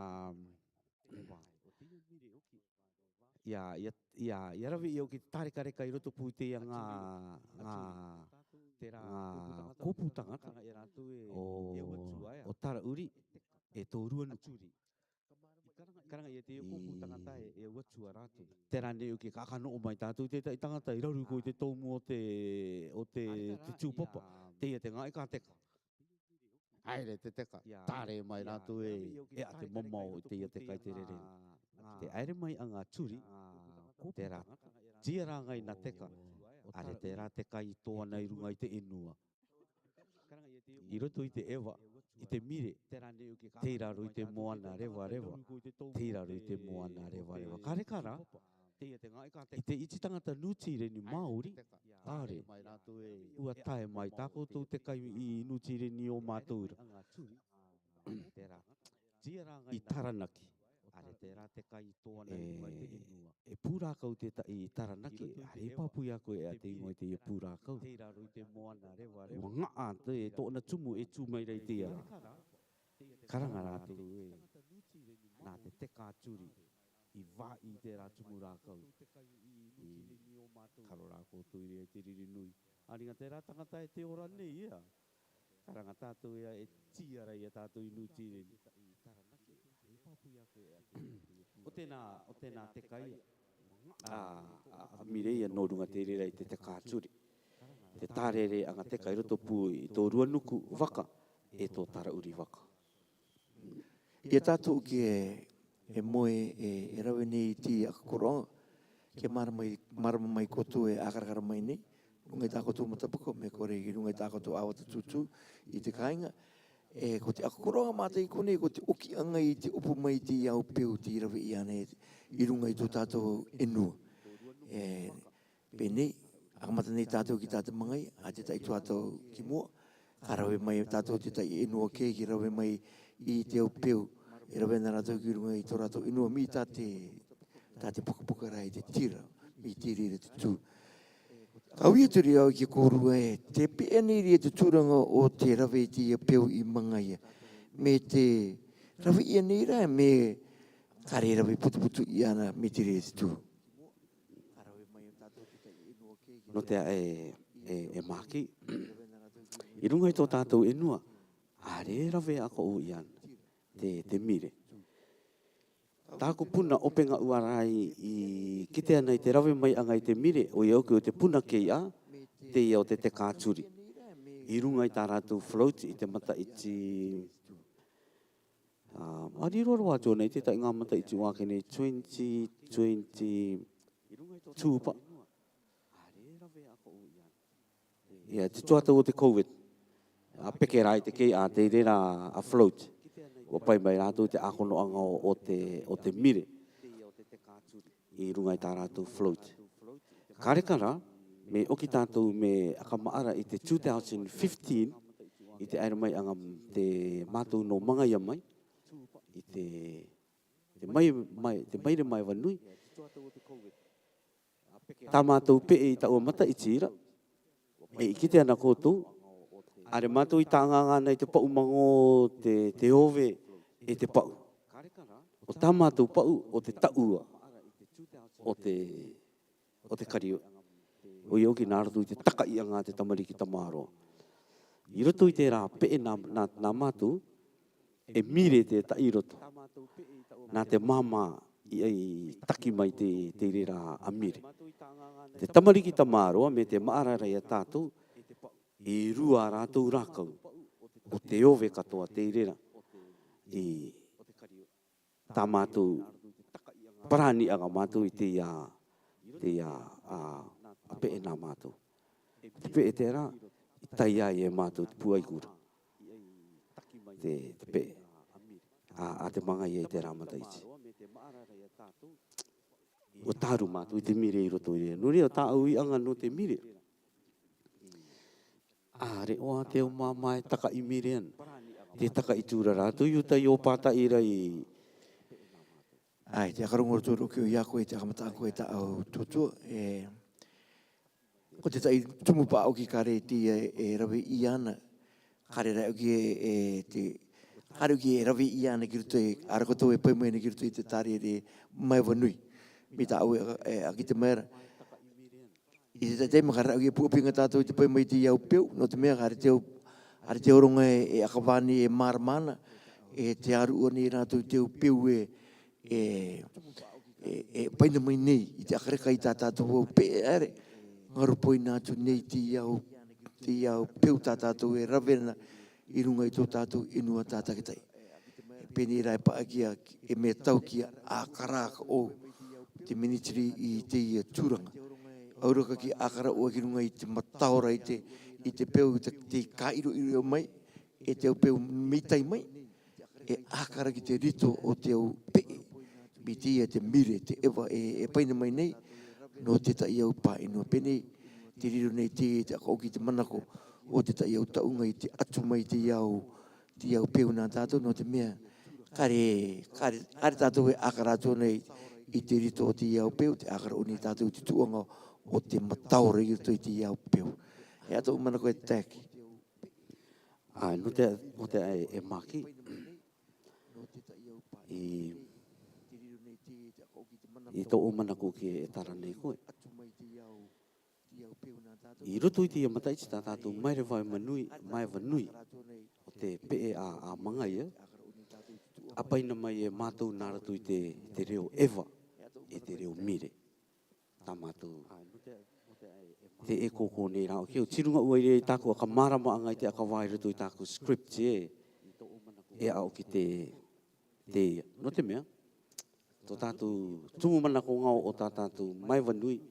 rawi i o ki tāreka reka i roto pū te ia ngā kōpū tangata o tara uri e tō rua nuku. Karanga ia te kōpū tangata e ua tū a rātou. Tērā nei o ki kakano o mai tātou te tangata i rauru ko i te tōmu o te tūpapa. Te ia te ngā e kā teka. Aere te teka. Tāre mai rātou e a te momau i te ia teka i te rere. Te aere mai a ngā turi. Te rā tia rā ngai nā teka. Are te rā teka i toa nei runga i te inua. I roto i te ewa. I te mire. Teiraro i te moana rewa rewa. Teiraro i te moana rewa rewa. Kareka rā. I te iti tangata nutire ni Māori. Are. Ua tae mai tāko tō te kai i nutire ni o mātoura. I Taranaki. E pūrākau te i Taranaki. Are papui ako e a te ingo i te i pūrākau. Ua ngā te e tōna tumu e tū mai rei te ara. Karanga rātou e. Nā te teka turi. I wā i te rā tumu rākau. I karo rākau tuiri e te riri nui. Aringa te rā tangata e te ora nei ia. Karanga tātou ia e tiara ia tātou i nutire. O tēnā te kai. Mire ia no runga te rira i te kāturi. Te tārere anga te kai roto pū i tō rua nuku waka e tō tara uri waka. Ia tātou ki e moe e rawe nei ti akakoronga. Ke marama mai koto e akarakara mai nei. Rungai tākoto matapako me kore i rungai tākoto awata tutu i te kāinga. E ko te akakoronga mātai kone, ko te oki anga i te upu mai te iau peu te rawe i ane i rungai tō tātou enua. Pene, akamata nei tātou ki tātou mangai, a te tai tuatau ki mua, ka rawe mai tātou te tai inua ke, ki rawe mai i te au peu, e rawe na rātou ki runga i tō rātou inua mi tā te pukapuka rai, te tira, mi tiri re tutu. Kau ia turi au ki kōrua e, te peani ri e te tūranga o te rawe i te peu i mangai, me te rawe ia nei rai, me kare rawe putu i ana mi tiri re tutu. No te e maki. I runga i tō tātou inua, a re rawe ako o ian, te mire. Tāku puna openga uarai i kite ana i te rawe mai anga i te mire, o iau ki o te puna kei a, te iau te kāturi. I runga i tā rātou float i te mata iti, ari roro ato nei, te tai ngā mata iti wāke nei 2022 pa. Ia, te tuata o te COVID. A peke rai te kei a te rera a float. O pai mai rātou te akono anga o te mire. I runga i tā rātou float. Karekara, me oki tātou me akamaara i te 2015, i te aere mai anga te mātou no mangaia mai, i te maire mai wanui. Tā mātou pe i ta o mata i tira, e kite ana koutou, are mātou i tānganga nei te pau mango, te ove, e te pau. O tā mātou pau o te taua, o te kario. O i oki nāratu i te taka i anga te tamariki tamaro. I roto i te rā pe nā mātou, e mire te tai roto. Nā te mama i taki mai te rera a mire. Te tamariki tamaroa me te maararai a tātou, i rua rātou rākau, o te ove katoa te rera, i tā mātou parani anga mātou i te pe e nā mātou. Te pe e te rā, i tai ai e mātou te puai kura. Te pe, a te mangai e te rā mataiti. O tāru mātou i te mire i roto i rea. No rea tā au i anga no te mire. Re oa te o māma e taka i mire an. Te taka i tūra rātou i uta i o pāta i rai. Ai, te akarongo tōru ki o iako e te akamata ako e ta au tūtua. Ko te tai tumu pa au ki kare ti e rawe i ana. Kare rai au ki te... Kare au ki e rawe i ana ki ruto e arakoto e paimene ki ruto i te tari e mai wanui. Mi ta au a ki te mera. I te teima kare au ki e puapinga tātou i te paimai te iau peu. No te mea kare te oronga e akawani e maramana. E te aru ua ni rātou te peu e paina mai nei. I te akareka i tā tātou au pe are. Ngaru poi nātu nei te iau peu tā tātou e rawena i runga i tō tātou inua tātakitai. Peni rai pa akia e me tau kia a karaka o te ministry i te tūranga. Auraka ki akara o ki runga i te mataora i te peu te kairo i reo mai, e te au peu mitai mai, e akara ki te rito o te au pe, mi te mire, te ewa e paina mai nei, no te ta iau pa inua pene, te riro nei te ako ki te manako, o te ta iau taunga i te atu mai te iau peu nā tātou, no te mea, kare tātou e akara tō nei, i te rito o te iau peu, te akara o ni tātou te tuanga o te mataora i rito i te iau peu. E ato manako e teki. No te e maki. I tō o manako ki e tara nei koe. I roto i te iamataiti tā tātou mai rewai manui, mai wanui, o te pe a mangai, a paina mai e mātou nāratu i te reo ewa, e te reo mire. Tā mātou. Te e kōkō nei rao. Keo tirunga ua i tāku aka marama anga i te aka wairatu i tāku script e au ki te no te mea. Tō tātou tumu mana ko ngau o tā tātou mai wanui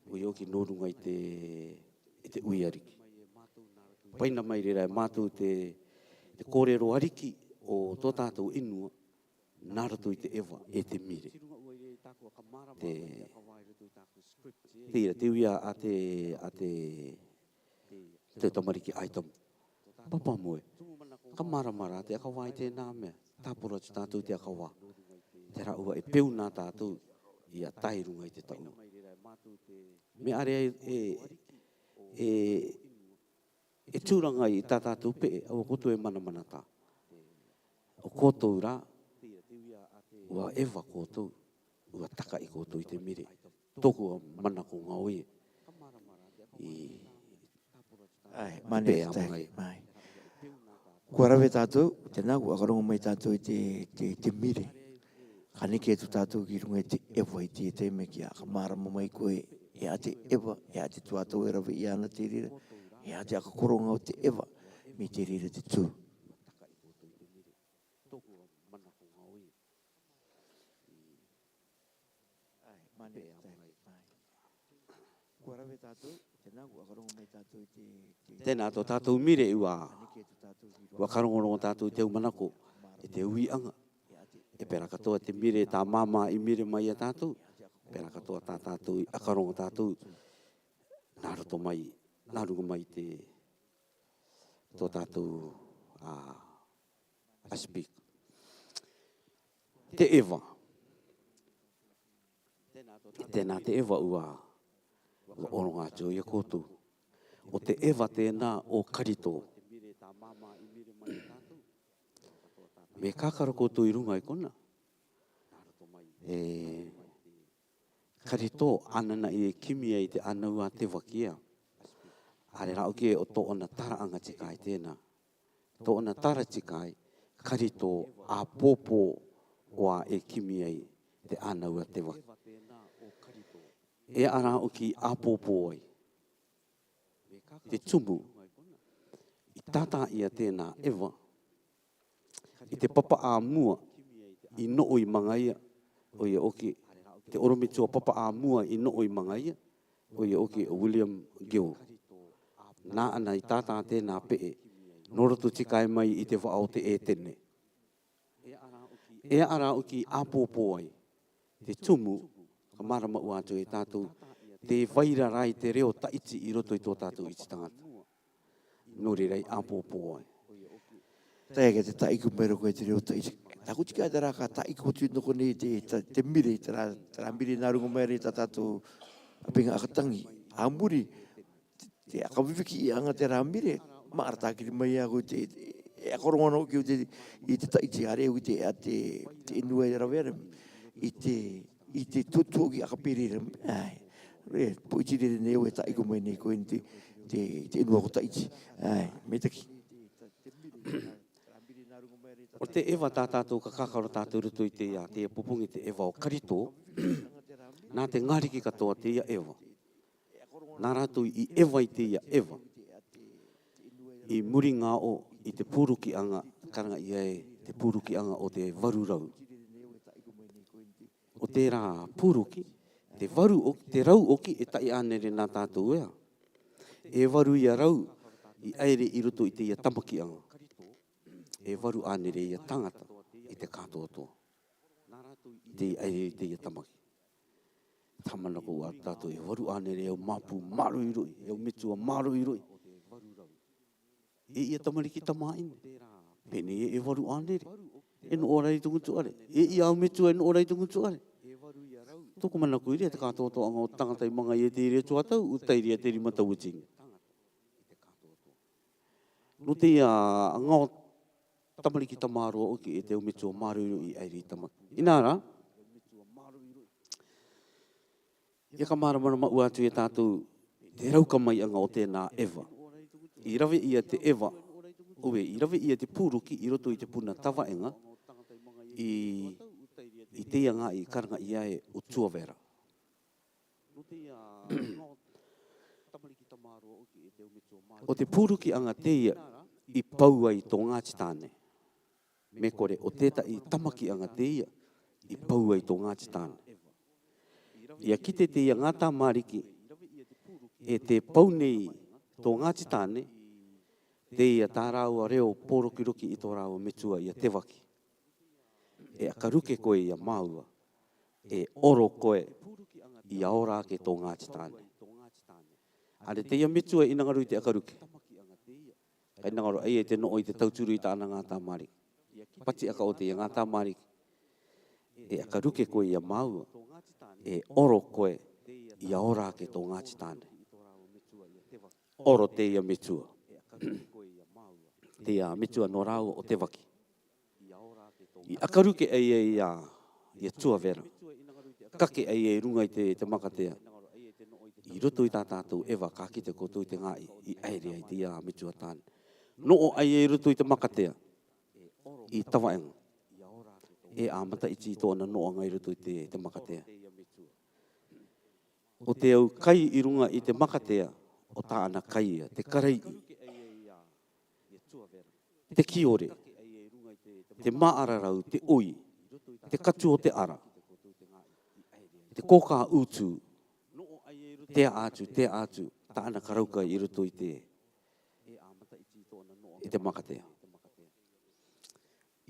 o i oki nōrunga i te ui ariki. Paina mai rera e mātou te kōrero ariki o tō tātou inua nāratu i te ewa e te mire. te te wia te tamariki item papa moe ka mara te ka wai te na me tapura te tatu te ka wa te ra ua e peu na tatu ia tai runga i te tau me are e tūranga i tā tātou pe o koto e mana tā o koto ra ua ewa koto ua taka i koto i te mire toku mana ko ngaoi Ai, mane tai, mai. Kua rawe tātou, tēnā kua karongo mai tātou i te mire. Kanike tu tātou ki runga i te ewa i te me ki a kamarama mai koe e a te ewa, e a te tuatou e rawe i ana te rira, e a te akakoronga o te ewa, mi te rira te tū. Ai, mane tai, mai. Kua rawe tātou, tēnā kua karongo mai tātou i te tēnā tō tātou mire ua karongorongo tātou te umanako e te uianga e pera katoa te mire tā mama i mire mai a tātou pera katoa tā tātou i akarongo tātou nāroto mai nārunga mai te tō tātou I speak te ewa tēnā te ewa ua oronga tō i a kōtou o te ewa tēnā o karito. Me kakara koutou i runga i kona. Karito anana i e kimia i te anaua te wakia. Are rao ke o to ona tara anga tikai tēnā. To ona tara tikai, karito a popo o a e kimia i te anaua te wakia. E ara o ki a popo ai. Te tumu, i tata ia tēnā ewa, i te papa a mua, i noo i mangaia, o ia oki, te oromitua papa a mua i noo i mangaia, o ia oki William Gill. Nā ana i tata tēnā pee, norotu tikai mai i te wao te e tene. E ara oki a popo ai, te tumu, ka marama ua atu e tātou, te waira rai te reo taiti i roto i tō tātou iti tangata. Nori rei apōpō ai. Tai ke te taiku mero koe te reo taiti. Taku tika te raka taiku tu noko ne te mire, te rā mire nā runga mai re tā tātou apinga akatangi. Amuri, te akawhiwhiki i anga te rā mire, maara tākiri mai a koe te akoronga no ki i te taiti are u te inua i rawera. I te tutu ki akapirira. Ai. Re, po i tiri neo e taiku mai nei koe te inua ko taiti. Ai, me taki. O te ewa tā tātou ka kakaro tātou rutu i te pupungi te ewa o karito, nā te ngariki katoa te ia ewa. Nā rātou i ewa i te ia ewa. I muri ngā o i te puruki anga, karanga i e te puruki anga o te varurau. O te rā puruki, te rau oki e tai anere nā tātou ea. E waru ia rau i aere i roto i te ia tamaki anga. E waru anere ia tangata i te katoa. Te aere i te ia tamaki. Tamana ko a tātou e waru anere e mapu maru i roi, e mitua maru i roi. E ia tamariki tamaine. Pene e waru anere. E no ora i tungutu are. E ia au mitua e no ora i tungutu are. Toko mana koe rea te katoa anga o tangata i mga i e te rea tuatau, utai rea te rima tau utinga. No te ngā tamariki tamarua oki e te umitua maru i airi i tamaki. Inara, ia ka maramana ua atu e tātou te rauka mai anga o tēnā ewa. I rawe ia te ewa, i rawe ia te puruki i roto i te puna tawaenga, i te anga i karanga i ae o tuawera. O te puruki anga teia i paua i tō Ngāti tāne. Me kore, o tēta i tamaki anga teia i paua i tō Ngāti tāne. Ia kite teia ngātā mariki e te paunei tō Ngāti tāne, teia tā rāua reo pōrokiroki i tō rāua metua i a te waki. E akaruke koe i a māua, e oro koe i aora ke tō Ngāti tāne. Ane te ia mitua i nangaru i te akaruke. Kai nangaru ai e te noo i te tauturu i tāna ngātā mari. Pati aka o te ia ngātā mari. E akaruke koe ia maua. E oro koe i aora ke tō Ngāti tāne. Oro te ia mitua. Te ia mitua no rau o te waki. I akaruke ai e ia tua vera. Kake ai e runga i te makatea. I roto i tā tātou ewa ka ki te koto i te ngāi i aere ai te ia mitua tāne. No o ai e roto i te makatea. I tawaenga. E āmata i ti tōna no ngai roto i te makatea. O te au kai i runga i te makatea o tāna kaia, te karai. Te kiore. Te maararau, te oi. Te katu o te ara. Te koka utu. Te atu, tāna karauka i roto i te makatea.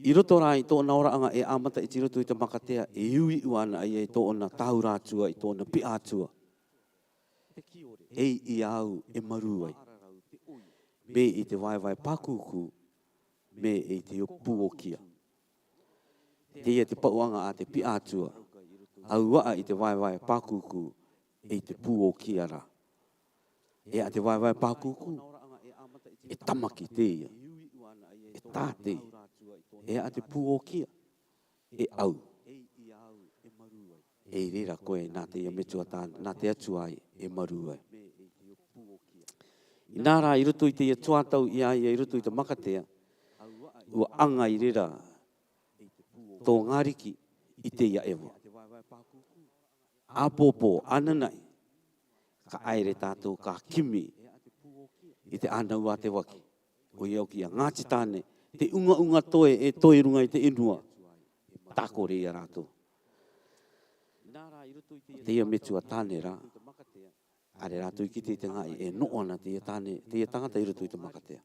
I roto rā i tōna oraanga e amata i roto i te makatea, e hui uana ai e tōna taurātua i tōna piātua. Ei i au e maru ai. Me i te waiwai pakuku, me i te opu o kia. Te ia te pauanga a te piātua, au waa i te waiwai pakuku, e te pū o kia ra. E a te waiwai pakuku, e tamaki te ia, e tātei, e a te pū o kia, e au. E rira koe nā te ia metua tāna, nā te atu ai, e maru ai. I nā rā i rutu i te ia tuatau i ai, i rutu i te makatea, ua anga i rira tō ngāriki i te ia ewa. Apopo, ananai, ka aere tātou, ka kimi, i te anau a te waki. O iau kia Ngāti tāne, te unga toe e toe runga i te inua, tāko rea rātou. Te ia metua tāne rā, are rātou i kite i te ngai, e noona te ia tāne, te ia tangata i rutu i te makatea.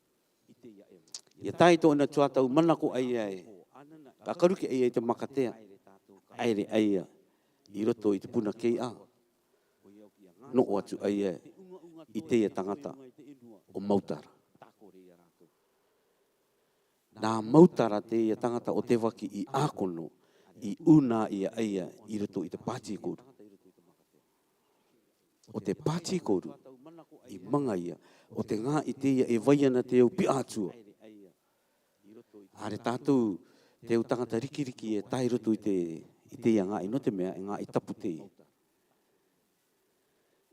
Ia tai tōna tuatau manako ai ai, ka karuke ai ai te makatea, aere ai ai, i roto i te puna kei a. No o atu ai e, i te ia tangata o mautara. Nā mautara te ia tangata o te waki i ākono, i una ia ai i roto i te pāti koru. O te pāti koru, i manga ia, o te ngā i te ia e vaiana te au piātua. Are tātou te au tangata rikiriki e tai roto i te ia ngā i no te mea, e ngā i tapu te i.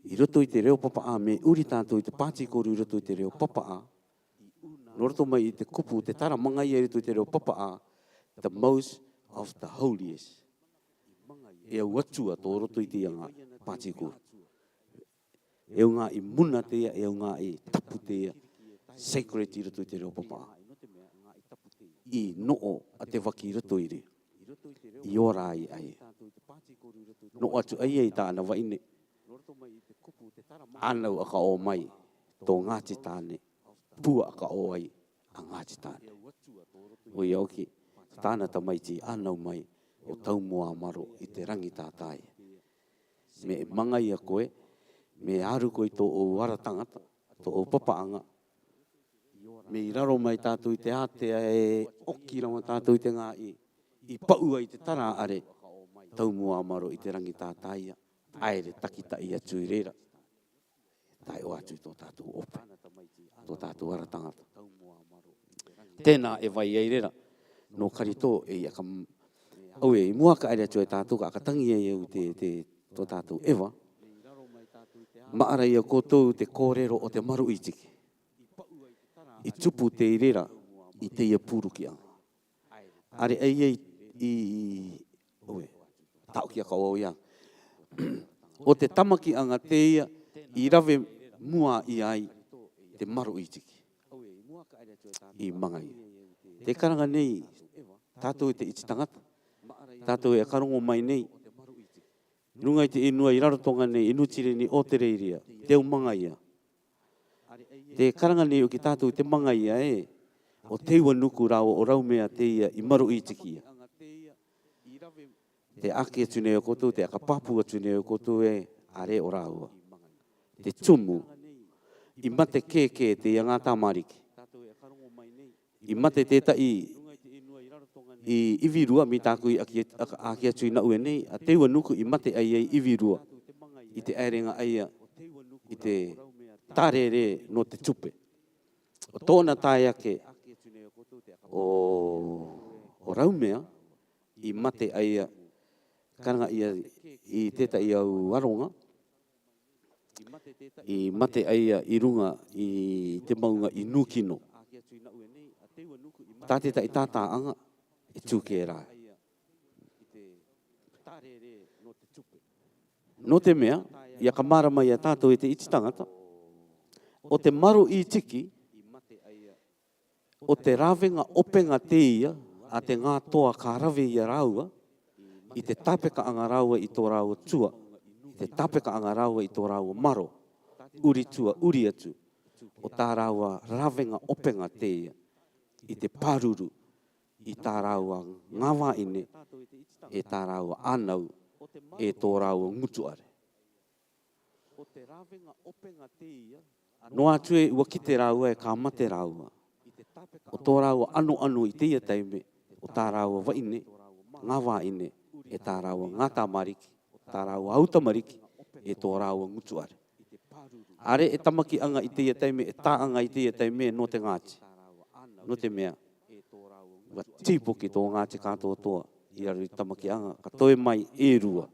I roto i te reo papaa me uri tātou i te pāti koru i roto i te reo papaa. No roto mai i te kupu, te tara manga i roto i te reo papaa, the most of the holiest. E au atua tō roto i te ia ngā pāti koru. E au ngā i muna te ia, e au ngā i tapu te ia, sacred i roto i te reo papaa. I noo a te waki i roto i re. I ora ai ai. No atu ai ai tāna waine. Anau aka o mai, tō Ngāti tāne, pua aka o ai, a Ngāti tāne. O ia oki, tāna tamaiti anau mai, o tau moa maro i te rangi tātai. Me manga ia koe, me aru koe tō o wara tangata, tō o papaanga. Me i raro mai tātou i te ātea e oki rawa tātou i te ngā i paua i te tara are, tau moa maro i te rangi tātaia, aere takita i atu i reira. Tai o atu i tō tātou ope, tō tātou wara tangata. Tēnā e vai ei reira, no karito e ia kam... Au e, i muaka aere atu e tātou ka akatangi e au tō tātou ewa. Maara ia koutou te kōrero o te maru i tiki. I tupu te i reira, i te ia purukia. Are ei i oe, tau ki aka o ia. O te tamaki anga te ia, i rave mua i ai, te maru i tiki. I mangai. Te karanga nei, tātou e te iti tangata. Tātou e karongo mai nei. Rungai te inua i rarotonga nei, inutire ni o te reiria, te umanga ia. Te karanga nei o ki tātou te manga ia e, o te ua nuku rao o raumea te ia i maru i tiki ia. te ake tune o koto, te akapapu tune o koto e are o raua. Te tumu, i mate keke te iangata mariki. I mate te tai i iwirua mi tāku i aki atu i na ue nei, a teua nuku i mate ai ai iwirua. I te airenga aia, i te tarere no te tupe. O tōna tai ake o raumea, i mate aia, karanga ia i teta i au aronga, i mate aia i runga i te maunga i nukino. Tā teta i tātā anga, i tūke rā. No te mea, ia ka marama ia tātou e te iti tangata, o te maru i tiki, o te rawenga openga te ia, a te ngā toa ka rawe ia raua, i te tapeka anga raua i tō raua tua, i te tapeka anga raua i tō raua maro, uri tua, uri atu, o tā raua rawenga openga te ia, i te paruru, i tā raua ngawa ine, e tā raua anau, e tō raua ngutuare. No atu e ua ki te raua e ka mate raua, o tō raua anu i te ia taime, o tā raua waine, ngawa ine, e tā raua ngata mariki, tā raua auta mariki, e tō raua ngutuare. Are e tamaki anga i te ia taime, e tā anga i te ia taime no te ngāti. No te mea, wa tīpoki tō ngāti kātoa toa, i aru i tamaki anga, ka toe mai e rua,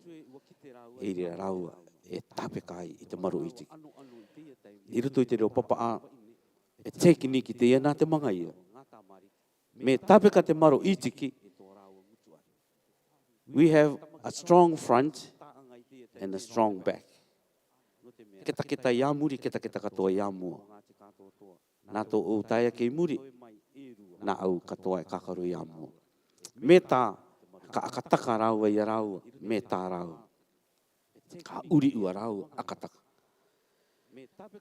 e rea raua, e tāpekai i te maru i tiki. I ruto i te reo papa a, e tekiniki te ia nā te manga ia. Me tāpeka te maru i tiki, we have a strong front and a strong back. Keta ia muri, keta katoa ia mua. Nā tō o taia kei muri, nā au katoa e kakaru ia mua. Me tā, ka akataka raua ia raua, me tā raua. Ka uri ua raua, akataka.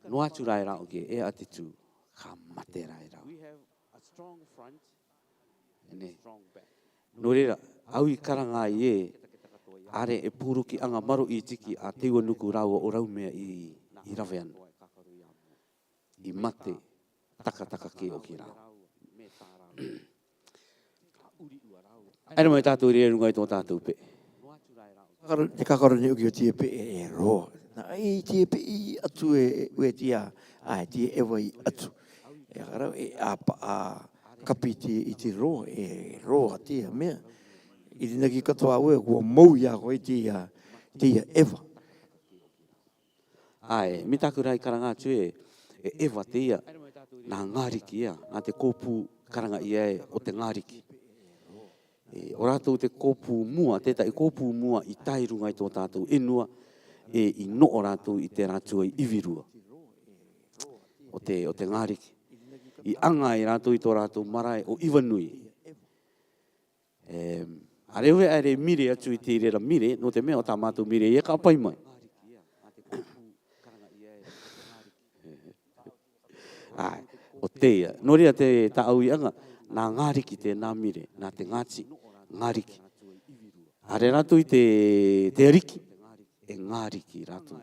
No atu rai rao ke, e ati tū, ka mate rai rao. Ne. No reira, au i karanga i e, are e puru ki anga maru i tiki a teua nuku raua o raumea i rawean. I mate, taka ke o ki rao. Aina mai tātou rea rungai tō tātou pe. Te kakaro ni uki o tia pe e roa. Na ai tia pe i atu e ue tia, ai tia ewa i atu. E karau e apa a kapiti i te roa, e roa tia mea. I tina ki katoa ue, kua mou ia koe tia ewa. Ai, mi tāku rai karanga atu e ewa te ia, nā ngāriki ia, nā te kōpū karanga ia e o te ngāriki. O rātou te kōpū mua, tētai kōpū mua i tairunga i tō tātou inua, e i no o rātou i te rātua i iwirua. O te ngāriki. I anga i rātou i tō rātou marae o iwanui. A rewe a re mire atu i te rera mire, no te mea o tā mātou mire i e ka apai mai. Ai, o teia. No rea te tāau i anga, nā ngāriki te nā mire, nā te ngāti, ngāriki. Are rātou i te ariki, e ngāriki rātou.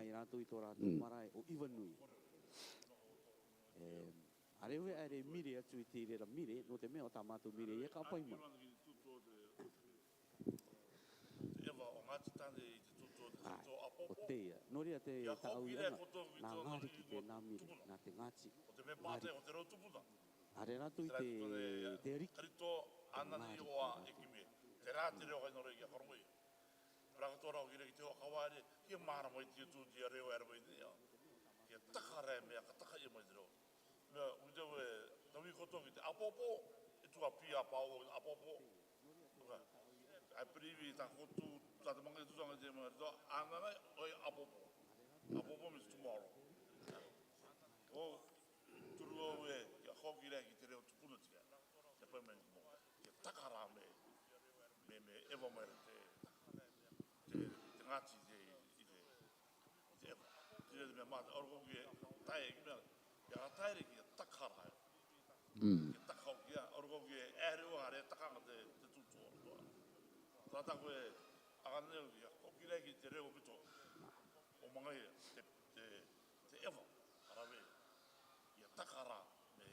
Arewe a re mire atu i te rera mire, no te mea o tā mātou mire i e ka apai mai. O teia. No rea te tāau i anga, nā ngāriki te nā mire, nā te ngāti, ngāriki. Are rātou i te ariki. Karito anani oa ekime. Te rātere o kainore kia korongoi. Rakatora o kire ki te hoa kawaare, kia mahara mai tia tū tia reo era mai tia. Kia taka rea mea, ka taka ia mai te reo. Mea, uiteau e, tawi koto ki te apopo, e tuka pia pao o apopo. Ai privi ta kotu, ta te mangai tutanga te mga rito, ananai, oi apopo. Apopo means tomorrow. O, turu au e, kia hoki rea ki te reo tupuna tika. Te pai mai mo. Kia takara me ewa mai te ngāti te ewa. Tira te mea māta, auroko ki e tae ki mea, kia ka taere ki e takara. Kia takau ki a, auroko ki e ēre ua re takanga te tutua. Tata koe, aka Tāne ia kokira ki te reo mito. O mangai te ewa. Arawe. Ia takara me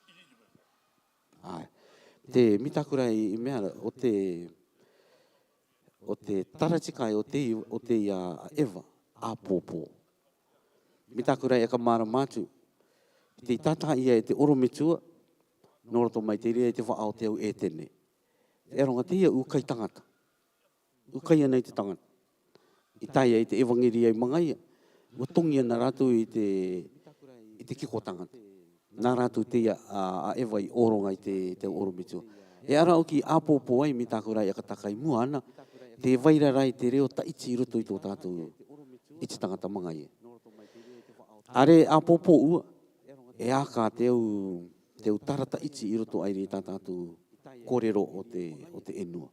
iri me. Ai. Te mitakurai I mea o te taratikai o te ia ewa a pōpō. Mitakurai e ka mara mātu. Te tata ia e te oro metua, noroto mai te rea te whaao te au e tene. E ronga te ia ukai tangata. Ukai anei te tangata. I taia I te evangeli ai mangaia. Ua tongi ana rātou I te kiko tangata. Nā rātou te ia a ewa I oronga I te oro metua. E ara o ki āpōpō ai mi tākurai a katakai mua ana. Te vaira rai te reo taiti I roto I tō tātou I te tangata mangaia. Are āpōpō ua. E aka te au tarata iti I roto aire I tātātou kōrero o te enua.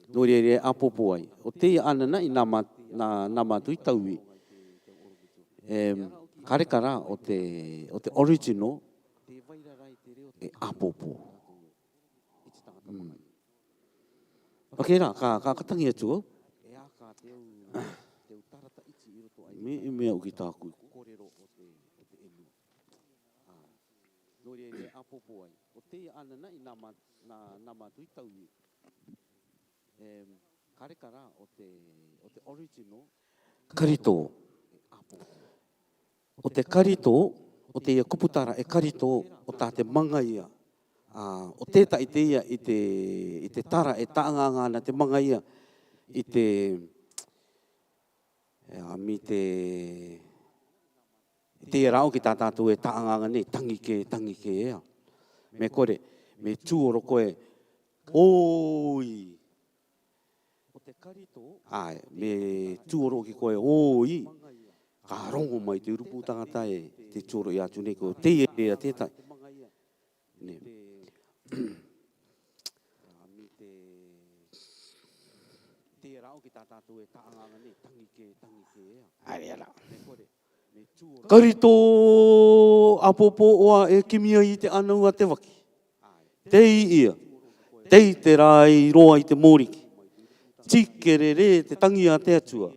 Nō re āpōpō ai. O te ia anana I nā mātui tauwi. Karekara o te original e āpōpō. Ok rā, ka katangi atu au. Mea uki tāku. Nō re āpōpō ai. O te ia anana I nā mātui tauwi. Karekara o te original. Karito. O te karito, o te ia kuputara e karito o tā te manga ia. O tētai te ia I te tara e taanganga na te manga ia. I te rao ki tā tātou e taanganga nei, tangike ea. Me kore, me tūoro koe, oi. Ai, me tūoro ki koe, oi. Ka rongo mai te urupu tangata e te tūoro I atu nei koe, te ea tētai. Ne. Te rao ki tā tātou e taanganga nei, tangike ea. Ai, ala. Karito āpōpō oa e kimia I te anau a te waki. Tei ia. Tei te rai roa I te mōriki. Tikerere te tangi a te atua.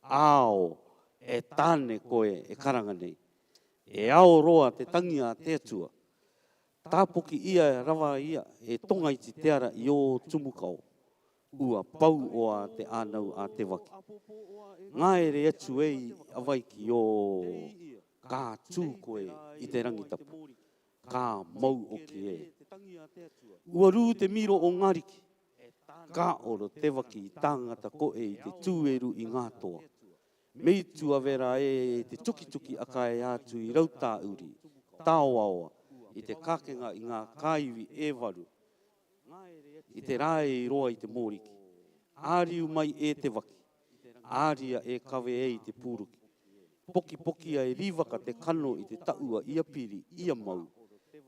Ao e tāne koe e karanga nei. E ao roa te tangi a te atua. Tāpoki ia rawa ia e tonga iti te ara I o tumukau. Ua pau oa te anau a te waki. Ngā ere atu ei awai ki o kā tū koe I te rangitapu. Kā mau o ki e. Ua rū te miro o ngariki. Kā oro te waki I tāngata koe I te tūeru I ngā toa. Mei tua vera e te tuki akai atu I rauta uri. Tāoaoa. I te kākenga I ngā kāiwi e waru. I te rāe I roa I te mōriki. Āriu mai e te waki. Āria e kawe e I te pūruki. Poki ai riwaka te kano I te taua ia piri, ia mau.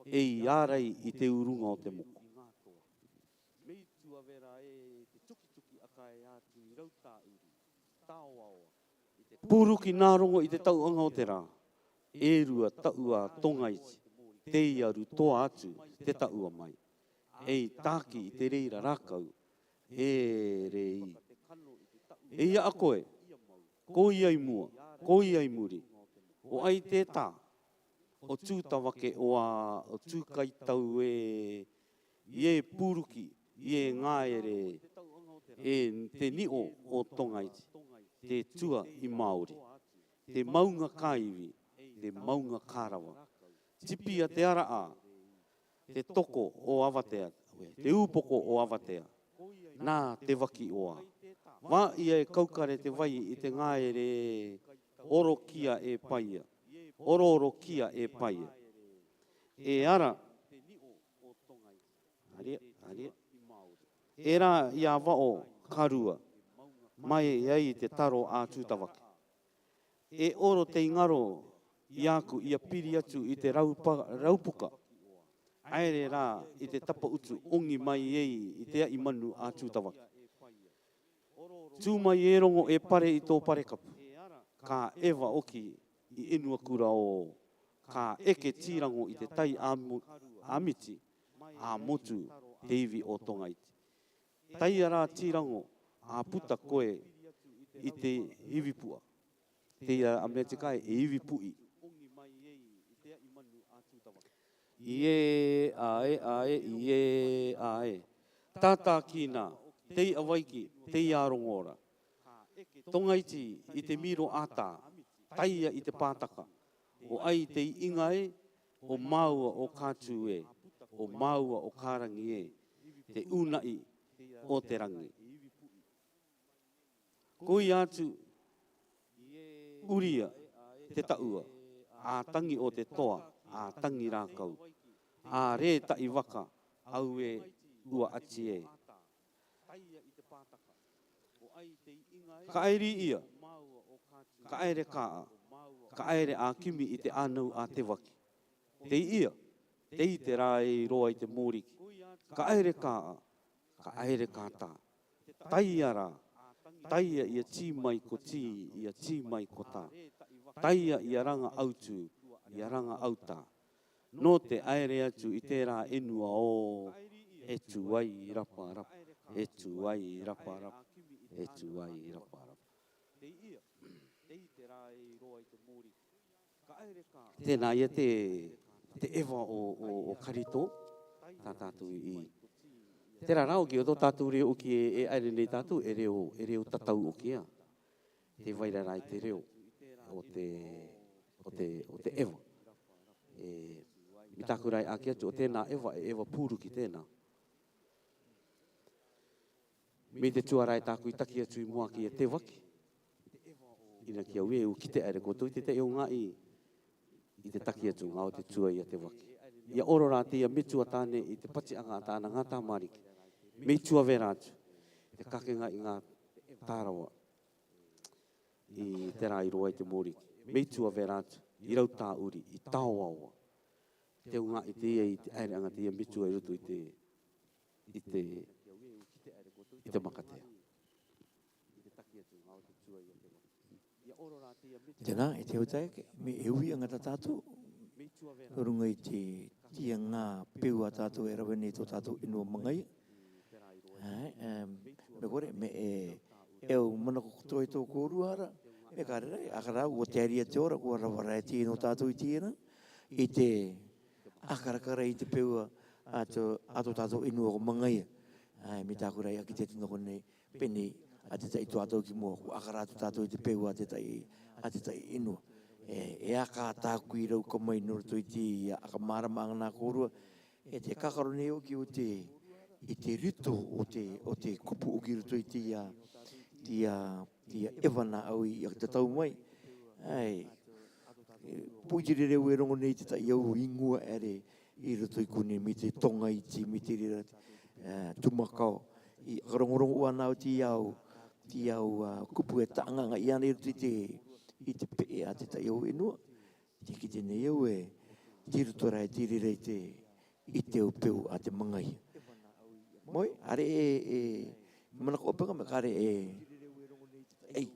E I ārai I te urunga o te moko. Mei tua vera e te tuki akai atu I rauta uri. Tāoaoa. Pūruki nā rongo I te tauanga o te rā. E rua taua tonga iti. Te iaru toa atu te taua mai. Ei tāki I te reira rākau. E rei. E ia a koe. Ko iai mua. Ko iai muri. O ai te tā. O tūtawake o tūkai tau e pūruki. E ngā ere. E te nio o tonga iti. Te tua I Māori. Te maunga kāiwi. Te maunga kārawa. Tipi a te ara a. Te toko o Awatea. Te upoko o Awatea. Nā te waki oa. Wā ia e kaukare te vai I te ngāere oro kia e paia. Oro kia e paia. E ara. Aria. E rā ia wao karua. Mai iai te taro a tūtawaki. E oro te ingaro I aku ia piri atu I te raupuka. Aere rā I te tapa utu ongi mai ei I te ai manu a tūtawaki. Tū mai e rongo e pare I tō parekapu. Ka ewa oki I inua kura o. Ka eke tīrango I te tai amiti. A motu te iwi o tonga iti. Tai ara tirango, a puta koe i te iwipua. Te ia a mea te kai e iwipui. Ie, ae, ae, ie, ae. Tata kina, tei awaiki, tei arongora. Tongaiti i te miro ata, taia i te pātaka. O ai te ingai, o maua o kātu e, o maua o kārangi e, te unai o te rangi. Koi atu, uria, te taua, a tangi o te toa, a tangi rākau. A re tai waka, au e ua ati e. Ka airi ia, ka aere kaa, ka aere a kimi i te anau a te waki. Te ia, te i te rā e roa i te mōriki. Ka aere kaa, ka aere kātā. Taia rā, taia ia tī mai ko tī, ia tī mai ko tā. Taia ia ranga autu, ia ranga auta. No te aere atu i tērā enua o etu ai rapa rapa, etu ai rapa rapa, etu ai rapa rapa. Tēnā ia te ewa o karito, tā tātou i. Tērā rao ki o tō tātou reo ki e aere nei tātou, e reo tatau o kia. Te waira rai te reo o te ewa. Mi tāku rai ake atu o tēnā ewa, e ewa pūru ki tēnā. Me te tuarai tāku i taki atu i mua ki e te waki. Ina ki au e u ki te aere koto i te eo ngai i te taki atu ngā o te tua i a te waki. Ia oro rā te ia mitua tāne i te pati anga tāna ngā tā mariki. Me tua vera atu. Te kakenga i ngā tārawa. I te rā i roa i te mōriki. Me tua vera atu. I rau tā uri, i tāwawa. Te unga i te ia i te aere anga te ia mitua i rutu i te makatea. Tēnā, e te hautaeke, me e ui anga tātou. Runga i te tia ngā peu a tātou e rawe nei tō tātou inua mangai. Me kore, me e au mana kokotoi tō kōruara. Me kārera, akara ua te aria te ora, kua rawara e tino tātou i tīna. I te akarakara i te peu a tō tātou inua ko mangai. Me tākurai aki te tino konei peni a te tai tō ki mua. Akara tō tātou i te peu a te tai inua. E aka tāku i rau ka mai nora tō i te aka marama anga nā kōrua. E te kakaro nei o ki o te rito o te kupu o ki rito i te ewana au i te tau mai. Puitiri reu e rongo nei te tai au ingua ere i rito i kone mi te tonga i ti mi te rira tumakao. I karongorongo ua nao ti au kupu e taanga i ana i rito i te pe a te tai au inua. Te ki tēnei au e tirutora e tirira i te upeu a te mangai. Moi, are manako opanga me kare ei. Ai,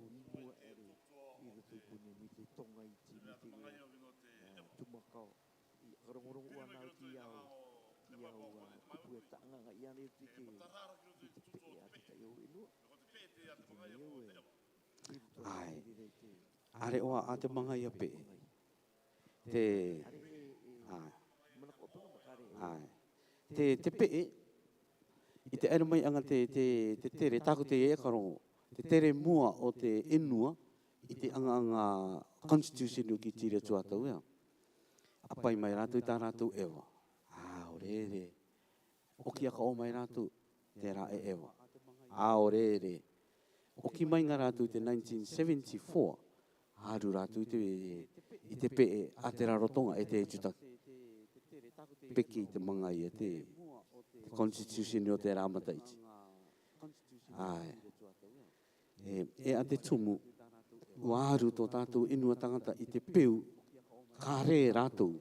are oa a te mangai a pe. Te pe i te ere mai anga te tere, tāku te e karongo, te tere mua o te enua i te anga constitution o ki tira tuatau ea. Apai mai rātou i tā rātou ewa. O re. O ki aka o mai rātou, te rā e ewa. O re. O ki mai ngā rātou te 1974, haru rātou i te pe a te rarotonga e te etutaki. Peki i te mangai e te constitution o te rāmataiti. E a te tumu, ua aru tō tātou inua tangata i te peu ka re rātou.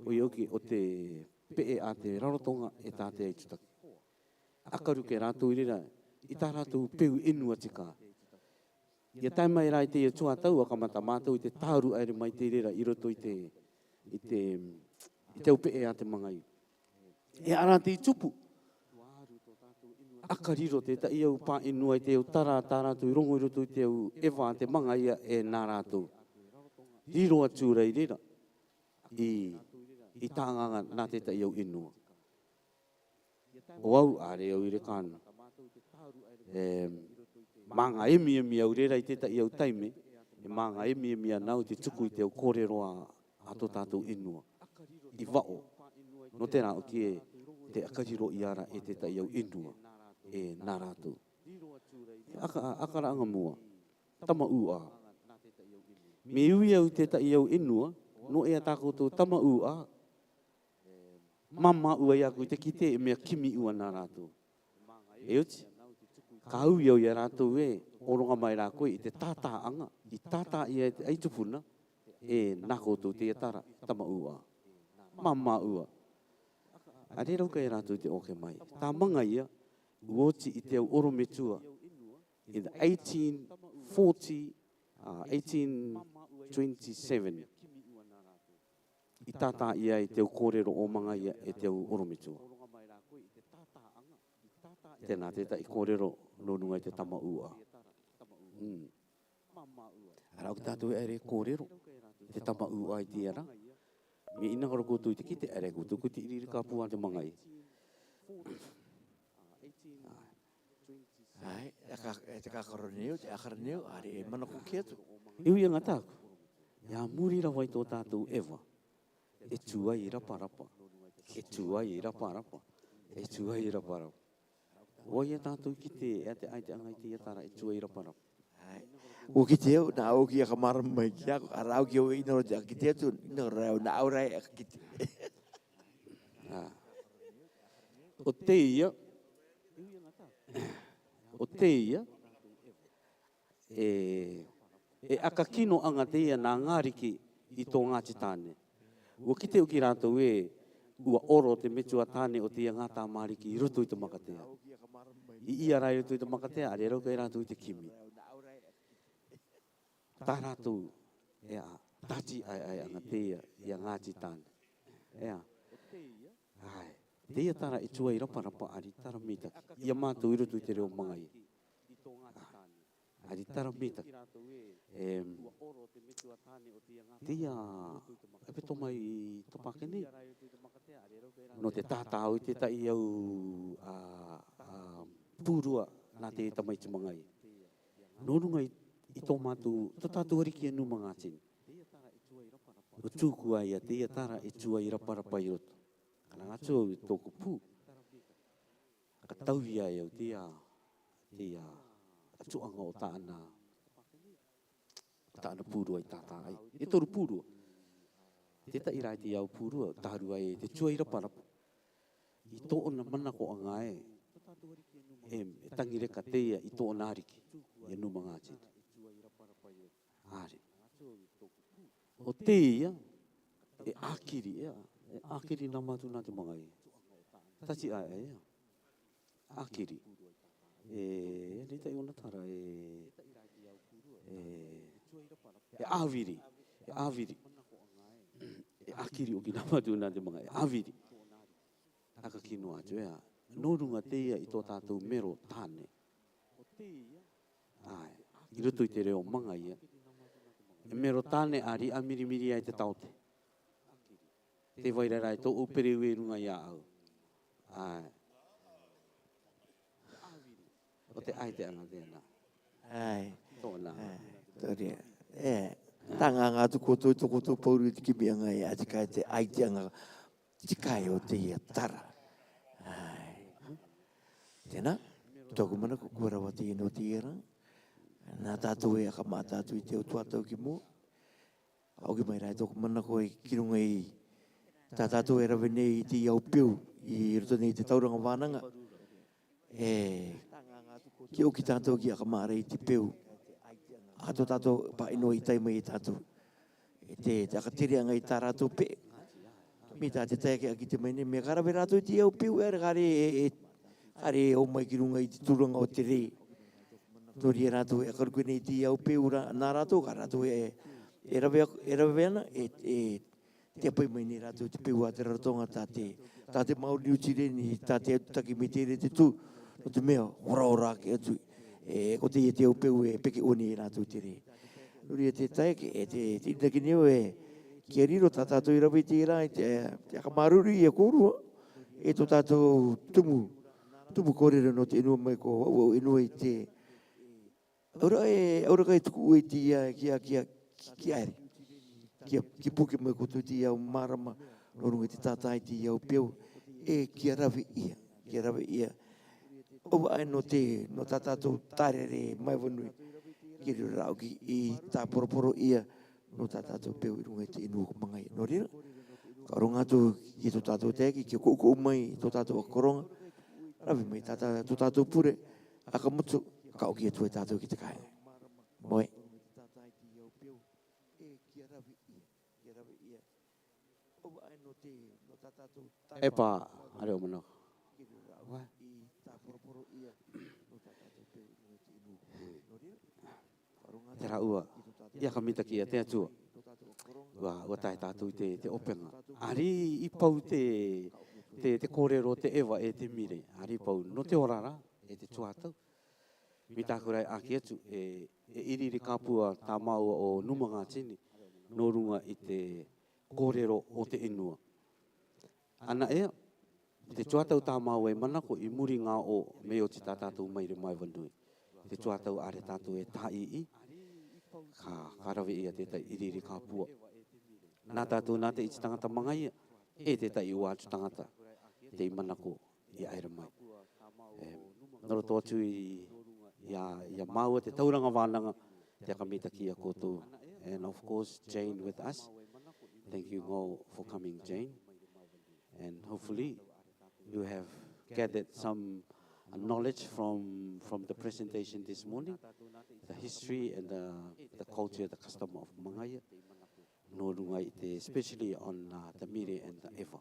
O ioki o te pe a te rarotonga e tā te etutaki. Akaru ke rātou i rira, i tā rātou peu inua tika. Ia tai mai rai te ia tuatau a kamata mātou i te tāru aere mai te rira i roto i te upe a te mangai. E ara te tupu. akariro te ta iau pa inua i te au tara tu rongo i roto i te au ewa te manga ia e nā rātou. Riro atu rei rira i tānganga nā te ta iau inua. O au are au i re kāna. Manga emi au rera i te ta iau taime, e manga emi anau te tuku i te au kōrero a tō tātou inua. I wao, no tērā o ki e te akariro i ara e te ta iau inua. E nā rātou. Aka ranga mua, tama ua. Me ui au te ta iau inua, no ea tākoto tama ua. Mama ua ia kui te kite e mea kimi ua nā rātou. E uti, ka ui au ia rātou e, oronga mai rā koe i te tātā anga, i tātā ia e te aitupuna, e nā koutou te atara, tama ua. Mama ua. A re rauka e rātou te oke mai. Tā manga ia, uoti i te au orometua, in 1827, i tātā ia i te au kōrero o manga ia e te au orometua. Tēnā tētā i kōrero nonunga i te tama ua. Arau ki tātou e re kōrero, te tama ua i te ara. Me ina karo koutou i te kite, ere koutou ko te iriri ka pua te mangai. Ai, te kakaro neo, te akara neo, are e mana kuki atu. Iu ia ngataku, ia muri rawa i tō tātou ewa. E tua i rapa. E tua i rapa. E tua i rapa. O ia tātou ki te, e te ai te angai te atara, e tua i rapa. Ai, o ki te au, nā au ki a kamara mai ki ako, a rau ki au ina o te a ki te atu, ina rau, nā au rai a ki te. O te ia, e aka kino anga te ia nā ngāriki i tō Ngāti tāne. Ua ki te uki rātou e, ua oro te metua tāne o te ia ngātā māriki i roto i te makatea. I ia rai roto i te makatea, are rauka i rātou i te kimi. Tā rātou, ea, tati ai anga te ia Ngāti tāne. Ea, ai. Te ia tara e tua i rapa ari tara mitaki. Ia mātou i roto i te reo mangai. Ari tara mitaki. Te ia, e peto mai topake nei. No te tātāu i te tai au pūrua nā te tamai te mangai. No runga i tō mātou, tō tātou ariki anu mga tini. O tūkua ia, te ia tara e tua i rapa i roto. Kana ngātu au tōku pū. Ka tauhia e au te atuanga o tāna pūrua i tātā ai. E toru pūrua. Te ta irai te au pūrua, tāru ai te tua i rapa. I tō ona mana ko anga e tangireka te ia i tō ona ariki. I anu mga tini. Are. O te ia, e ākiri ea. Akiri nā mātu nā te mangai. Tati ai ea. Akiri. Ni tai ona tara āwiri. Āwiri. Akiri o ki nā mātu nā te mangai. Āwiri. Aka kino atu ea. Nō runga te ia i tō tātou mero tāne. Ai. I roto i te reo manga ia. E mero tāne ari a mirimiri ai te taute. Te wairerai tō upere ue runga ia au. Ai. O te ai te anga tēnā. Ai. Tōna. Tōria. Tanga ngā tu koutou tō koutou pauru i te kimi anga e a tikai te ai te anga. Tikai o te ia tara. Ai. Tēnā. Tōku mana ko kua rawa te ino te ira. Nā tātou e aka mā tātou i te o tuatau ki mō. Auki mai rai tōku mana ko e kirunga i tā tātou e rawe nei i te iau piu i roto nei te tauranga wānanga. Ki o ki tātou ki aka māre i te piu. Ato tātou pa ino i taima i tātou. Te akatiri anga i tā rātou pe. Mi tā te taia ki te mai nei. Me karawe rātou i te iau piu kare o mai ki runga i te turanga o te rei. Tori e rātou e karuku nei i te iau piu nā rātou. Ka rātou e rawe ana te apai mai ni rātou te piu a te ratonga tā te tate mau New Zealand ni tate taki metere te tu no te mea ora ke atu ko te upeu e peke oni na tu tere uri te tai ke te te ki neo ke riro tatato ira vi te rai te akamaruri e koru e to tato tumu kore no te inu mai ko o inu i te ora kai tuku i te ki ai ki puke mai ko tu te au marama no runga te tatai te au peu e ki ravi ia o ai no te no tatato tare re mai vonui ki rau ki i ta poroporo ia no tatato peu i runga te inu ko mangai no rira ka ronga tu ki to tato te ki ko mai to tato koronga ravi mai tata to tato pure aka mutu ka o ki tu tato ki te kai moi E pa, are o mana. Te raua, ia ka mita ki a te atua. Ua tai tātou te openga. Ari i pau te kōrero te ewa e te mire. Ari i pau no te orara e te tuatau. Mi tākurai aki atu e iriri kāpua tā maua o Numanga Tini. No runga i te kōrero o te inua. Ana ea, te tuatau tā maua e manako i muri ngā o me o te tātou maire mai wandui. Te tuatau are tātou e tai i. Ka rawe ia te tai iriri kāpua. Nā tātou nā te iti tangata mangai e te tai uātu tangata. Te i manako i aira mai. Noro tōtu ia maua te tauranga wānanga te akamita ki a koutou. And of course, Jane with us. Thank you all for coming, Jane. And hopefully you have gathered some knowledge from the presentation this morning, the history and the culture, the custom of Mangaya, especially on the Mire and the Ewa.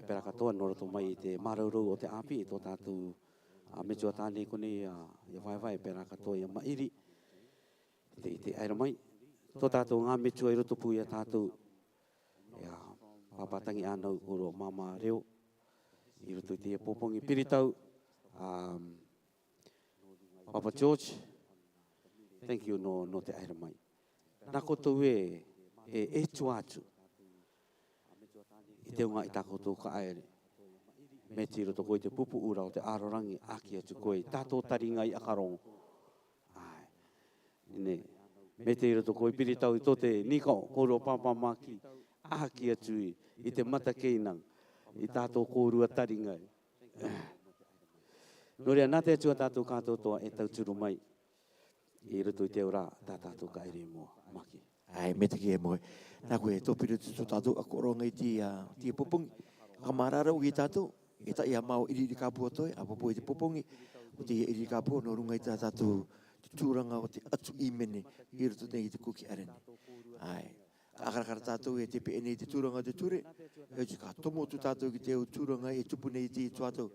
Pera katoa noro to mai te marauru o te api e tō tātou me tua tāne kone ia vai pera katoa ia mairi te aira mai. Tō tātou ngā me tua i roto pui a tātou ia papatangi anau uro mama reo i roto te popongi piritau. Papa George, thank you no te aira mai. Nā koutou e tuatu. I te unga i tā koutou ka aere. Me te roto koe te pupu ura o te arorangi aki atu koe. Tātou taringa i akarongo. Me te roto koe piritau i tō te nikao koro pāpamaki. Aki atu i te mata keinang. I tātou kōrua taringa. Norea, nā te atua tātou kātou toa e tauturu mai. I roto i te ora tātou ka aere mua. Maki. Ai, me te ki e moe. Nā koe, tōpira tutu tātou a koronga i tia popongi. Ka marara o ki tātou, e ta ia mau iriri kāpua toi, a popo i te popongi, o te iriri kāpua, no runga i tātou tūranga o te atu i mene, i roto nei i te kuki arene. Ai, akarakara tātou e te pe nei te tūranga te ture, e te ka tomo tu tātou ki te o tūranga e tupu nei te tuatau.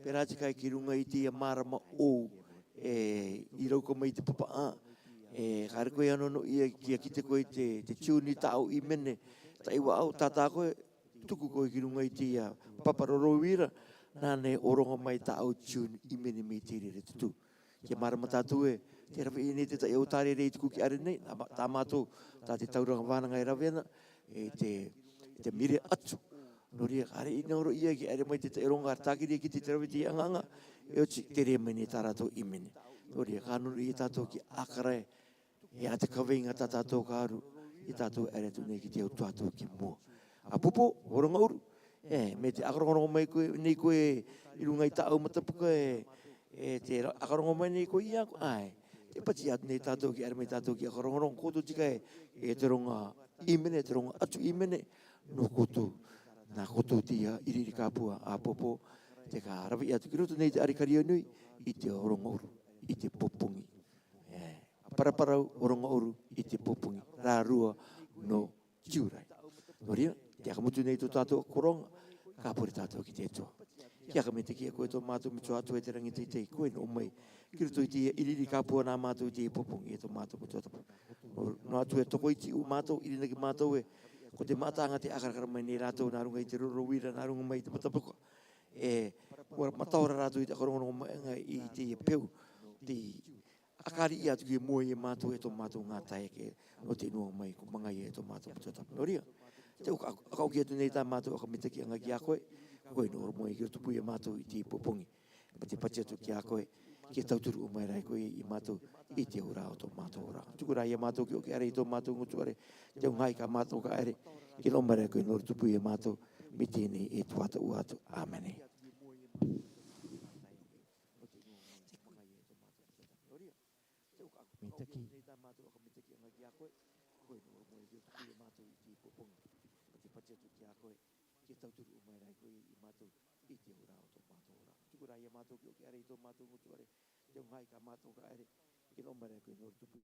Pērāti kai ki runga i te marama o, i rauka mai te papa a, kare koe ano no ia kia ki te koe te tiuni tau i mene, ta iwa au tata koe, tuku koe ki runga i te paparoro wira, nāne oronga mai tau tiuni i mene me te rere tutu. Kia marama tātou te rawe i nei te ta iau tāre rei tuku ki are nei, tā mātou, tā te tauranga wānanga i rawe ana, te mire atu. No ria, kare i nauro ia ki are mai te ta eronga artakiri ki te rawe te anganga, e o te re mene tā rato i mene. No ria, kānuru i tātou ki akarae, e a te kaweinga tā tātou kāru, i tātou ere tu nei ki te au tātou ki mua. A pupo, horonga uru, me te akarongo mai koe, nei koe i runga i tāu matapuka, te akarongo mai nei koe i ako, ai, te pati atu nei tātou ki ere mai tātou ki akarongo, koto tika e te ronga i mene, te ronga atu i mene, no koto, nā koto tia iriri kāpua, a pupo, te ka rawi atu ki roto nei te arikaria nui, i te horonga uru, i te popongi. Paraparau oronga oru i te popungi. Rā rua no tiurai. No ria, te akamutu nei tō tātou koronga, ka pori tātou ki te toa. Ki aka me te kia koe tō mātou me tō atu e te rangi teitei, koe no mai. Ki roto i te iriri kāpua nā mātou i te popungi e tō mātou me tō atapu. No atu e toko i ti u mātou, irina ki mātou Ko te matanga te akara mai ni rato na runga i te rorowira na runga mai te matapoko. Ora mataora rato i te akarongo mai i te peu. Ti akari i atu ki mua i mātou e tō mātou ngā tae ke no te inua mai ko mangai e tō mātou putatapu. No ria, te akau ki atu nei tā mātou aka mitaki anga ki a koe, koe no oro moi ki rotupu i mātou i te popongi. Pa te pati atu ki a koe, ki tauturu o mai rai koe i mātou i te ora o tō mātou ora. Tuku rai a mātou ki o ki are i tō mātou ngutu are, te ungai ka mātou ka are, ki no mai rai koe no rotupu i mātou, mi tēnei e tuata uatu. Āmene. Mitaki. Nei tā mātou aka mitaki anga ki a koe, koe no oro moi ki rotupu i mātou i te popongi. Pa te pati atu ki a koe, ki tauturu o mai rai koe i mātou i te ora o tō mātou ora. Tuku rai a mātou ki o ki are i tō mātou ngutu are, te ungai ka mātou ka are, ki no mai rai koe no rotupu.